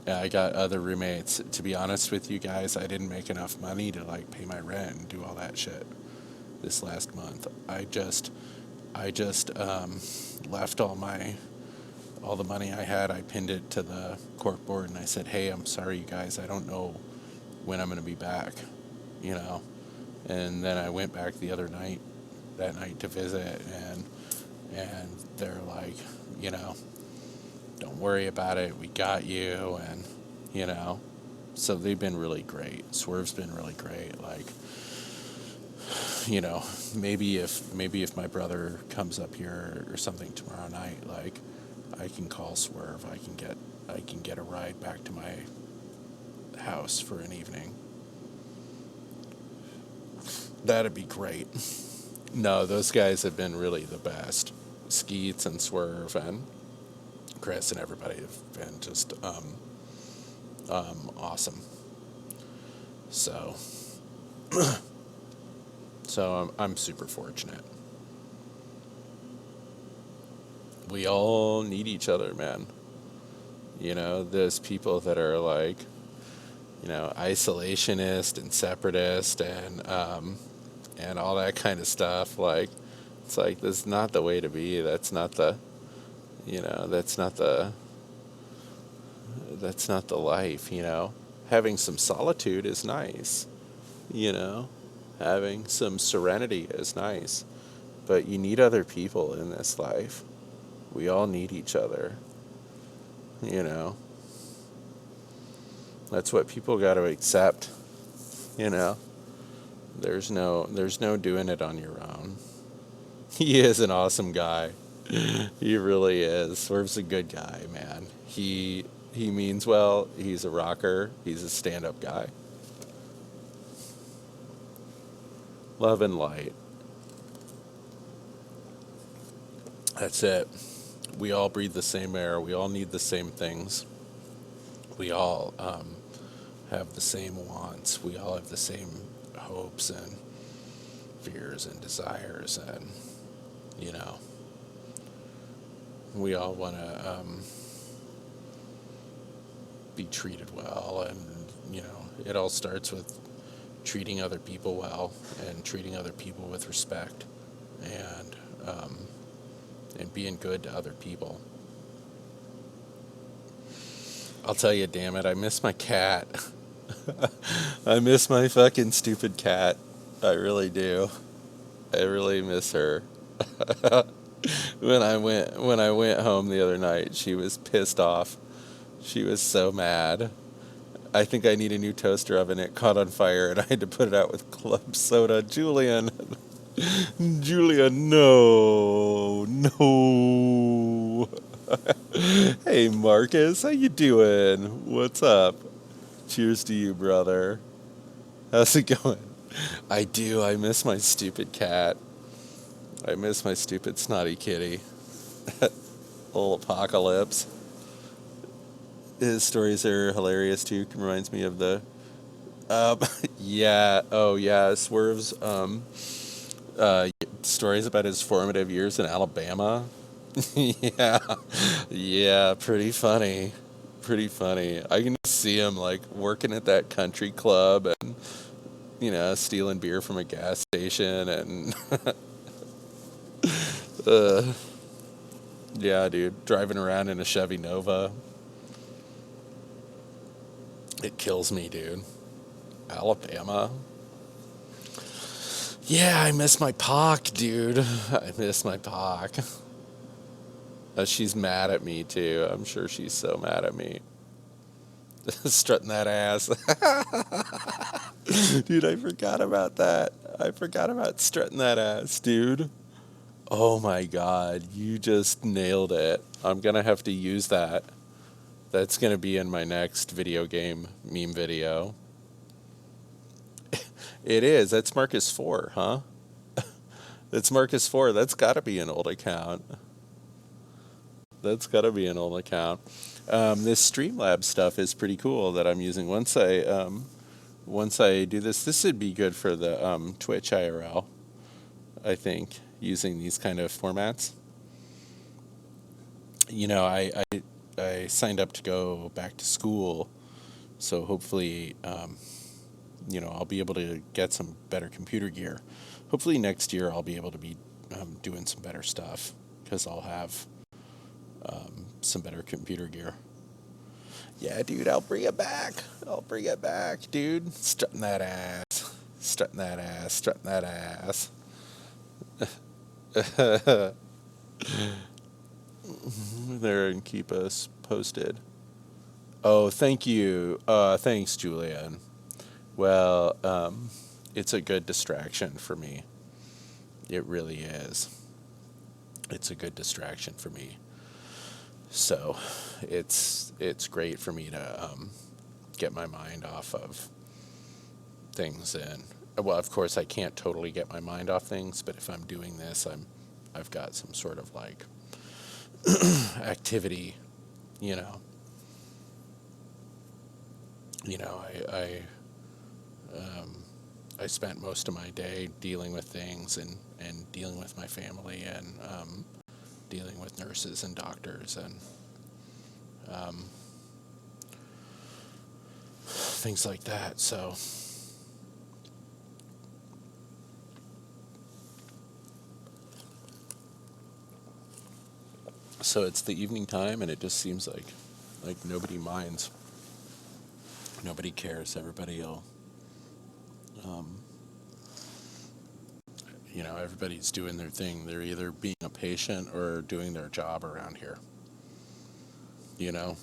I got other roommates. To be honest with you guys, I didn't make enough money to like pay my rent and do all that shit this last month. I just left all the money I had. I pinned it to the cork board and I said, "Hey, I'm sorry, you guys. I don't know when I'm gonna be back." You know, and then I went back that night to visit, and they're like, "Don't worry about it. We got you," and so they've been really great. Swerve's been really great. Like, maybe if my brother comes up here or something tomorrow night, like I can call Swerve. I can get a ride back to my house for an evening. That'd be great. No, those guys have been really the best. Skeets and Swerve and Chris and everybody have been just awesome. So, I'm super fortunate. We all need each other, man. There's people that are like, isolationist and separatist and all that kind of stuff. Like, it's like that's not the way to be. That's not the, that's not the life. Having some solitude is nice. You know, Having some serenity is nice, but you need other people in this life. We all need each other. You know, that's what people got to accept. You know, there's no doing it on your own. He is an awesome guy. He really is. Swerve's a good guy, man. He means well. He's a rocker. He's a stand-up guy. Love and light. That's it. We all breathe the same air. We all need the same things. We all have the same wants. We all have the same hopes and fears and desires, and you know, we all want to be treated well, and it all starts with treating other people well and treating other people with respect, and being good to other people. I'll tell you, damn it, I miss my cat. I miss my fucking stupid cat. I really do. I really miss her. When I went home the other night, she was pissed off. She was so mad. I think I need a new toaster oven. It caught on fire and I had to put it out with club soda. Julian. Julian, no. No. Hey Marcus, how you doing? What's up? Cheers to you, brother. How's it going? I do. I miss my stupid cat. I miss my stupid snotty kitty. Little Apocalypse. His stories are hilarious too. Reminds me of the. Um, yeah. Oh yeah. Swerve's stories about his formative years in Alabama. Yeah. Yeah. Pretty funny. Pretty funny. I can see him like working at that country club and stealing beer from a gas station and uh, yeah, dude, driving around in a Chevy Nova. It kills me, dude. Alabama. Yeah, I miss my Pac, dude. I miss my Pac. She's mad at me too. I'm sure she's so mad at me. Strutting that ass. Dude, I forgot about that. I forgot about strutting that ass, dude. Oh my god, you just nailed it. I'm gonna have to use that. That's gonna be in my next video game meme video. It is. That's Marcus 4, huh? That's Marcus 4. That's gotta be an old account. That's gotta be an old account. This Streamlabs stuff is pretty cool that I'm using. Once I do this, this would be good for the Twitch IRL, I think, using these kind of formats. I signed up to go back to school, so hopefully, I'll be able to get some better computer gear. Hopefully next year I'll be able to be doing some better stuff because I'll have some better computer gear. Yeah, dude, I'll bring it back. I'll bring it back, dude. Strutting that ass. Strutting that ass. Strutting that ass. There and keep us posted. Oh, thank you. Thanks, Julian. Well, it's a good distraction for me. It really is. It's a good distraction for me. So, it's great for me to get my mind off of things. And well, of course, I can't totally get my mind off things, but if I'm doing this, I've got some sort of like activity, you know. I spent most of my day dealing with things and dealing with my family and dealing with nurses and doctors and things like that. So it's the evening time, and it just seems like nobody minds. Nobody cares. Everybody will, everybody's doing their thing. They're either being a patient or doing their job around here. You know,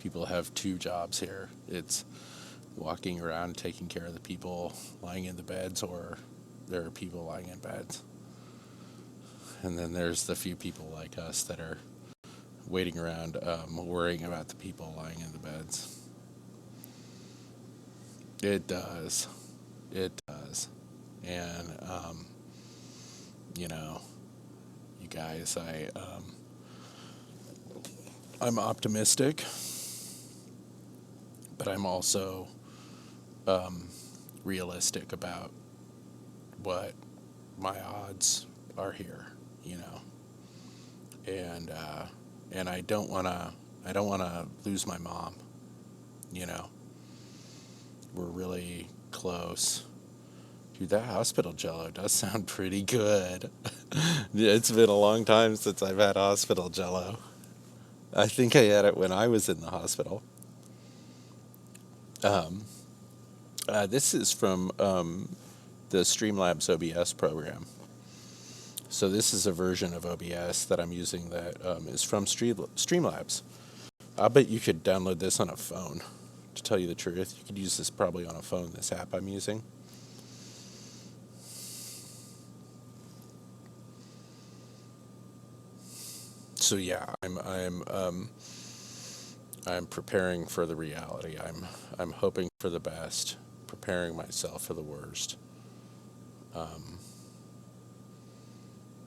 people have two jobs here. It's walking around taking care of the people lying in the beds, or there are people lying in beds. And then there's the few people like us that are waiting around, worrying about the people lying in the beds. It does. It does. And, you guys, I'm optimistic, but I'm also realistic about what my odds are here, and I don't want to lose my mom. We're really close. Dude, that hospital jello does sound pretty good. It's been a long time since I've had hospital jello. I think I had it when I was in the hospital. This is from the Streamlabs OBS program. So this is a version of OBS that I'm using that is from Streamlabs. I bet you could download this on a phone. To tell you the truth, you could use this probably on a phone. This app I'm using. So yeah, I'm preparing for the reality. I'm hoping for the best, preparing myself for the worst.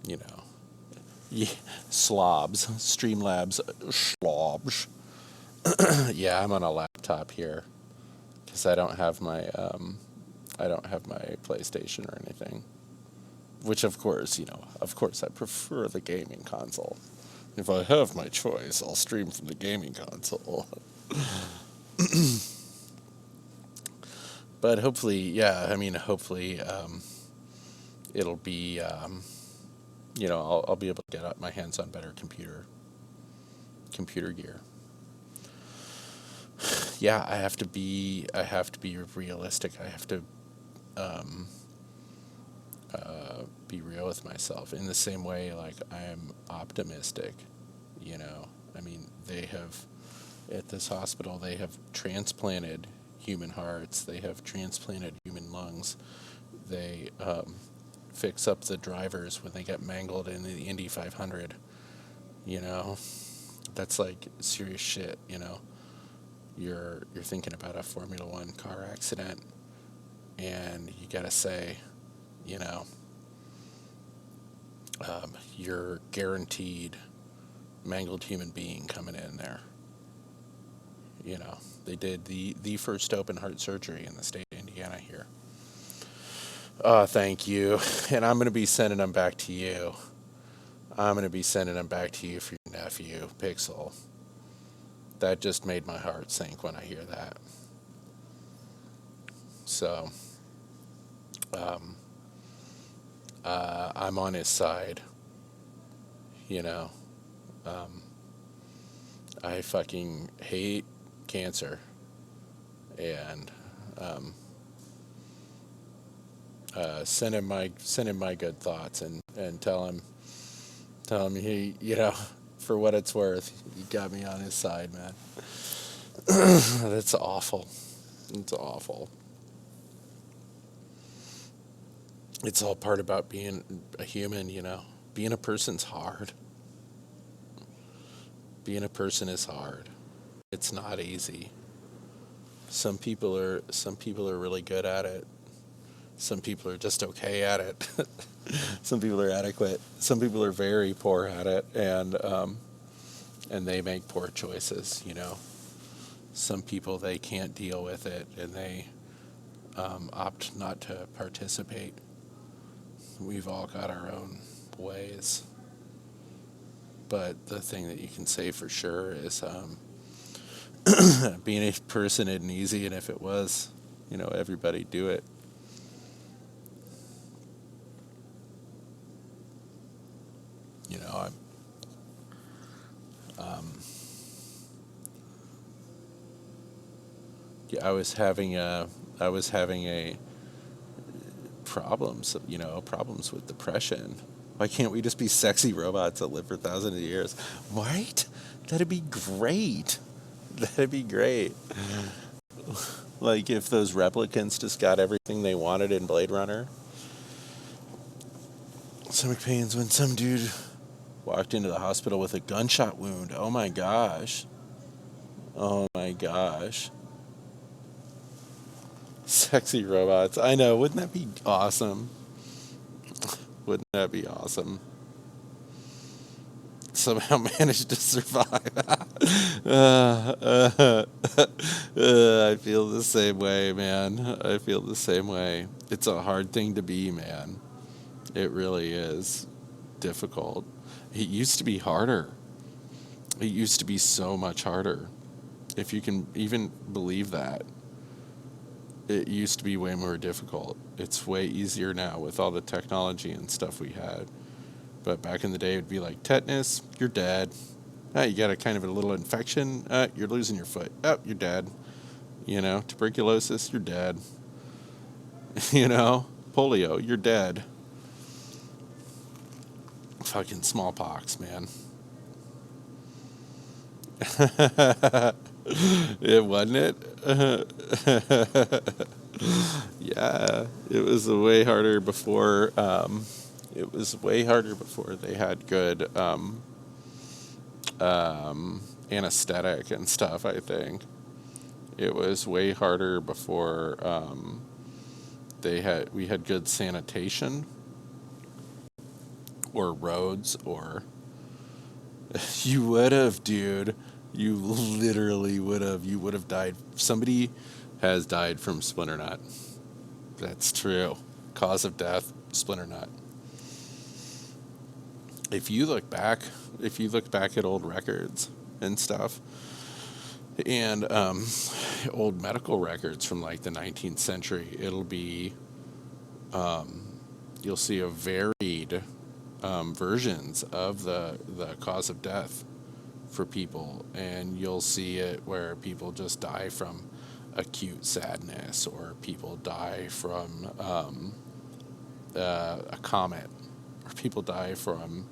Yeah, slobs, Streamlabs, slobs. Yeah, I'm on a laptop here because I don't have my PlayStation or anything. Which of course, I prefer the gaming console. If I have my choice, I'll stream from the gaming console. But hopefully, yeah, I mean, hopefully it'll be, I'll be able to get my hands on better computer gear. Yeah, I have to be realistic. I have to um, be real with myself in the same way like I am optimistic, you know. I mean, they have at this hospital they have transplanted human hearts, they have transplanted human lungs. They fix up the drivers when they get mangled in the Indy 500, you know. That's like serious shit, you know. You're thinking about a Formula 1 car accident and you got to say, you know, you're guaranteed mangled human being coming in there. You know, they did the first open heart surgery in the state of Indiana here. Oh, thank you. And I'm going to be sending them back to you. I'm going to be sending them back to you for your nephew, Pixel. That just made my heart sink when I hear that. So, um, I'm on his side, you know. Um, I fucking hate cancer, and um, send him my good thoughts, and tell him he, you know, for what it's worth, he got me on his side, man. That's awful. It's awful. It's all part about being a human, you know. Being a person's hard. Being a person is hard. It's not easy. Some people are really good at it. Some people are just okay at it. Some people are adequate. Some people are very poor at it, and they make poor choices. You know, some people they can't deal with it, and they opt not to participate. We've all got our own ways, but the thing that you can say for sure is being a person isn't easy, and if it was, you know, everybody do it. You know, yeah, I was having a problems, you know, problems with depression. Why can't we just be sexy robots that live for thousands of years? Right? That'd be great. That'd be great. Like if those replicants just got everything they wanted in Blade Runner. Stomach pains when some dude walked into the hospital with a gunshot wound. Oh my gosh. Oh my gosh. Sexy robots. I know. Wouldn't that be awesome? Wouldn't that be awesome? Somehow managed to survive. I feel the same way, man. I feel the same way. It's a hard thing to be, man. It really is difficult. It used to be harder. It used to be so much harder. If you can even believe that. It used to be way more difficult. It's way easier now with all the technology and stuff we had. But back in the day, it would be like tetanus, you're dead. You got a kind of a little infection, you're losing your foot. Oh, you're dead. You know, tuberculosis, you're dead. You know, polio, you're dead. Fucking smallpox, man. It wasn't it? Yeah, it was way harder before. It was way harder before they had good anesthetic and stuff. I think it was way harder before we had good sanitation or roads or you would have, dude. You literally would have. You would have died. Somebody has died from splinter knot. That's true. Cause of death, splinter knot. If you look back, if you look back at old records and stuff, and old medical records from like the 19th century. It'll be, you'll see a varied versions of the cause of death for people, and you'll see it where people just die from acute sadness, or people die from a comet, or people die from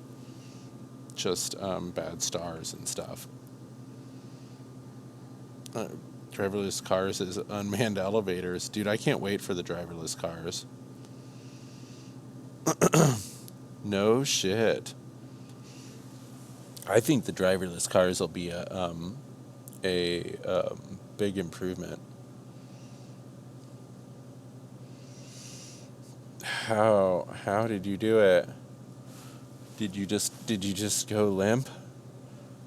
just bad stars and stuff. Driverless cars is unmanned elevators. Dude, I can't wait for the driverless cars. No shit. I think the driverless cars will be a big improvement. How did you do it? Did you just go limp?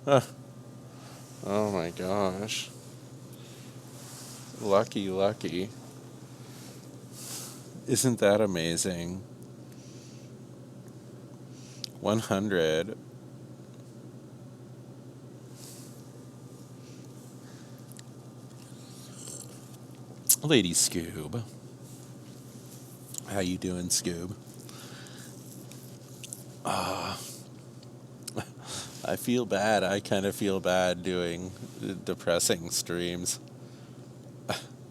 Huh. Oh my gosh. Lucky. Isn't that amazing? 100. Lady Scoob. How you doing, Scoob? I feel bad. I kind of feel bad doing depressing streams.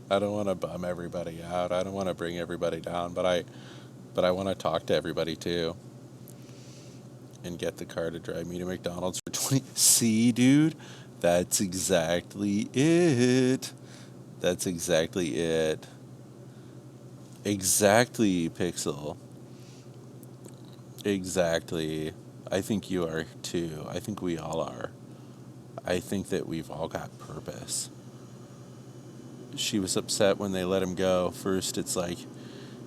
I don't want to bum everybody out. I don't want to bring everybody down, but I want to talk to everybody too. And get the car to drive me to McDonald's for 20. See, dude? That's exactly it. That's exactly it. Exactly, Pixel. Exactly. I think you are too. I think we all are. I think that we've all got purpose. She was upset when they let him go. First, it's like,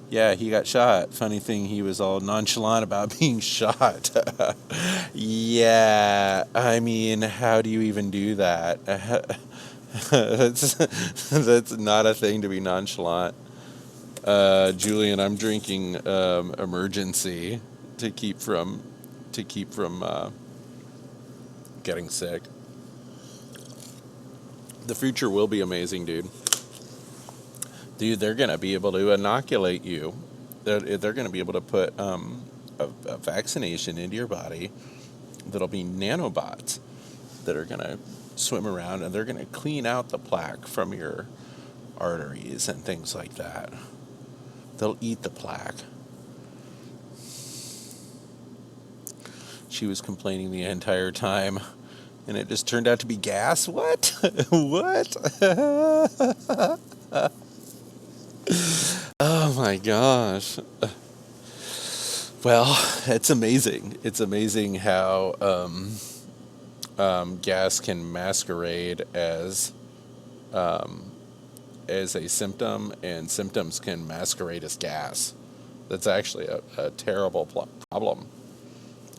yeah, he got shot. Funny thing, he was all nonchalant about being shot. Yeah, I mean, how do you even do that? That's not a thing to be nonchalant. Julian, I'm drinking emergency to keep from getting sick. The future will be amazing, dude. Dude, they're gonna be able to inoculate you. They're gonna be able to put a vaccination into your body that'll be nanobots that are gonna swim around, and they're gonna clean out the plaque from your arteries and things like that. They'll eat the plaque. She was complaining the entire time, and it just turned out to be gas? What? What? Oh my gosh. Well, it's amazing. It's amazing how gas can masquerade as a symptom, and symptoms can masquerade as gas. That's actually a terrible problem,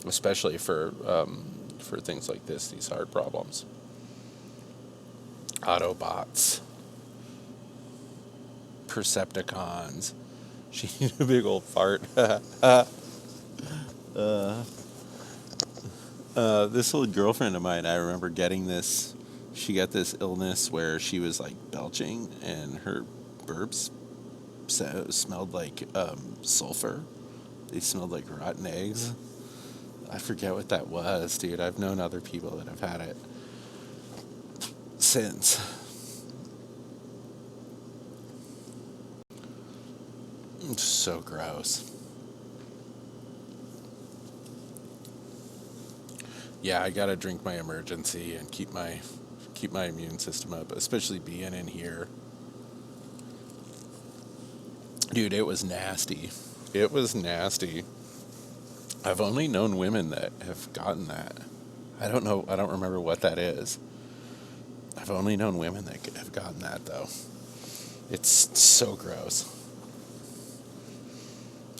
especially for things like this, these heart problems. Autobots. Percepticons. She needed a big old fart. This little girlfriend of mine, I remember getting this. She got this illness where she was like belching, and her burps smelled like sulfur. They smelled like rotten eggs. I forget what that was, dude. I've known other people that have had it since. It's so gross. Yeah, I gotta drink my emergency and keep my immune system up, especially being in here. Dude, it was nasty. It was nasty. I've only known women that have gotten that. I don't know. I don't remember what that is. I've only known women that have gotten that, though. It's so gross.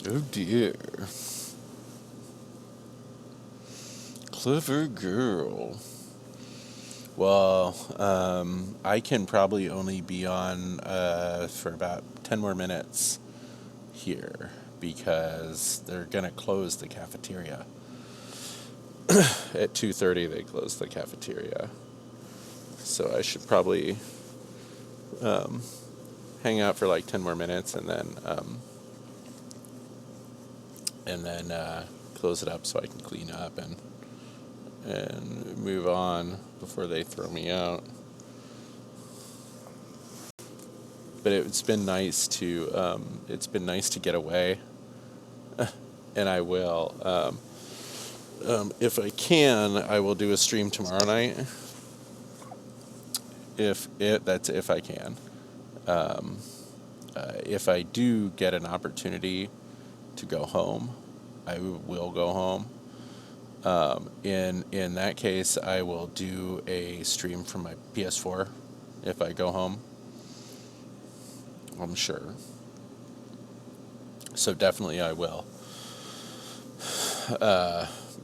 Oh dear. Clever girl. Well, I can probably only be on for about 10 more minutes here, because they're going to close the cafeteria. At 2:30 they close the cafeteria. So I should probably hang out for like 10 more minutes, and then close it up so I can clean up and move on before they throw me out. But it's been nice to get away, and I will. If I can, I will do a stream tomorrow night. That's if I can. If I do get an opportunity to go home, I will go home. In that case, I will do a stream from my PS4 if I go home. I'm sure. So definitely I will.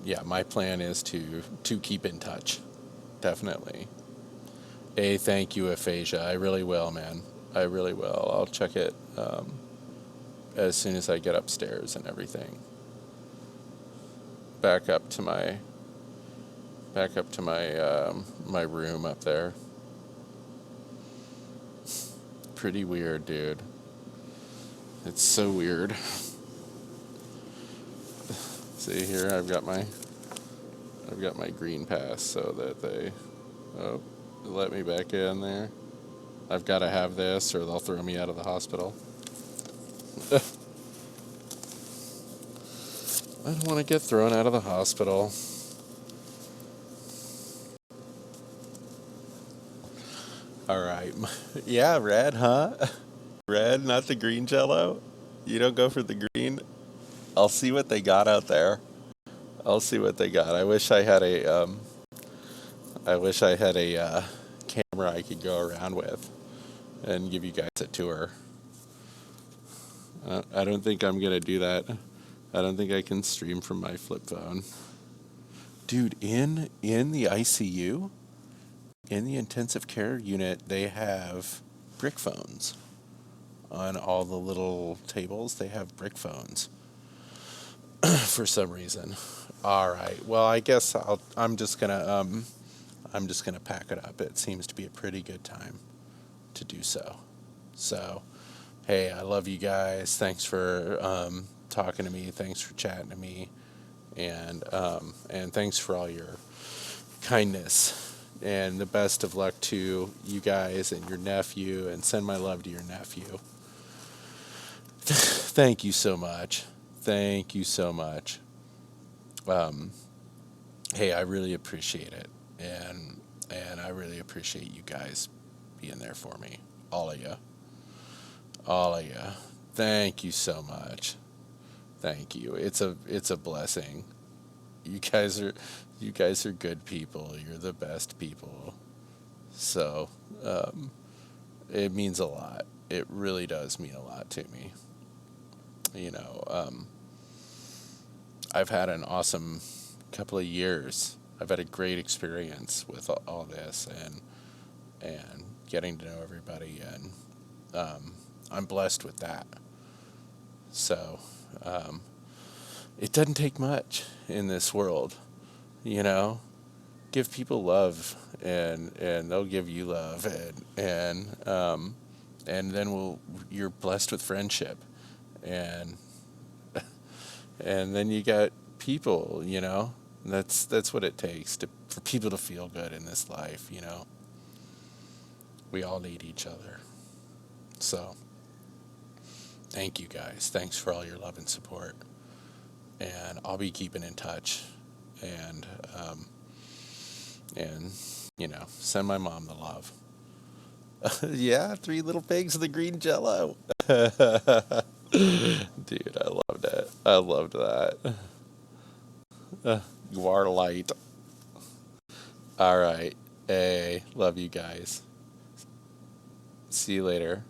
Yeah, my plan is to keep in touch. Definitely. Thank you, Aphasia. I really will, man. I really will. I'll check it as soon as I get upstairs and everything. Back up to my my room up there. Pretty weird, dude. It's so weird. See here, I've got my green pass so that they let me back in there. I've got to have this or they'll throw me out of the hospital. I don't want to get thrown out of the hospital. All right. Yeah, red, huh? Red, not the green Jello. You don't go for the green. I'll see what they got out there. I'll see what they got. I wish I had a camera I could go around with and give you guys a tour. I don't think I'm gonna do that. I don't think I can stream from my flip phone. Dude, in the ICU, in the intensive care unit, they have brick phones. On all the little tables, they have brick phones. For some reason. All right. Well, I guess I'm just gonna pack it up. It seems to be a pretty good time to do so. So, hey, I love you guys. Thanks for talking to me. Thanks for chatting to me, and thanks for all your kindness. And the best of luck to you guys and your nephew. And send my love to your nephew. Thank you so much. Thank you so much. Hey, I really appreciate it, and I really appreciate you guys being there for me, all of you, all of you. Thank you so much. Thank you. It's a blessing. You guys are good people. You're the best people. So it means a lot. It really does mean a lot to me. You know. I've had an awesome couple of years. I've had a great experience with all this and getting to know everybody, and I'm blessed with that. So it doesn't take much in this world, you know. Give people love, and they'll give you love, and then you're blessed with friendship, and then you got people, you know. That's what it takes for people to feel good in this life, you know. We all need each other. So, thank you guys. Thanks for all your love and support. And I'll be keeping in touch, and you know, send my mom the love. Yeah, 3 little pigs of the green Jello. Dude, I loved it. I loved that. You are light. All right. Hey, love you guys. See you later.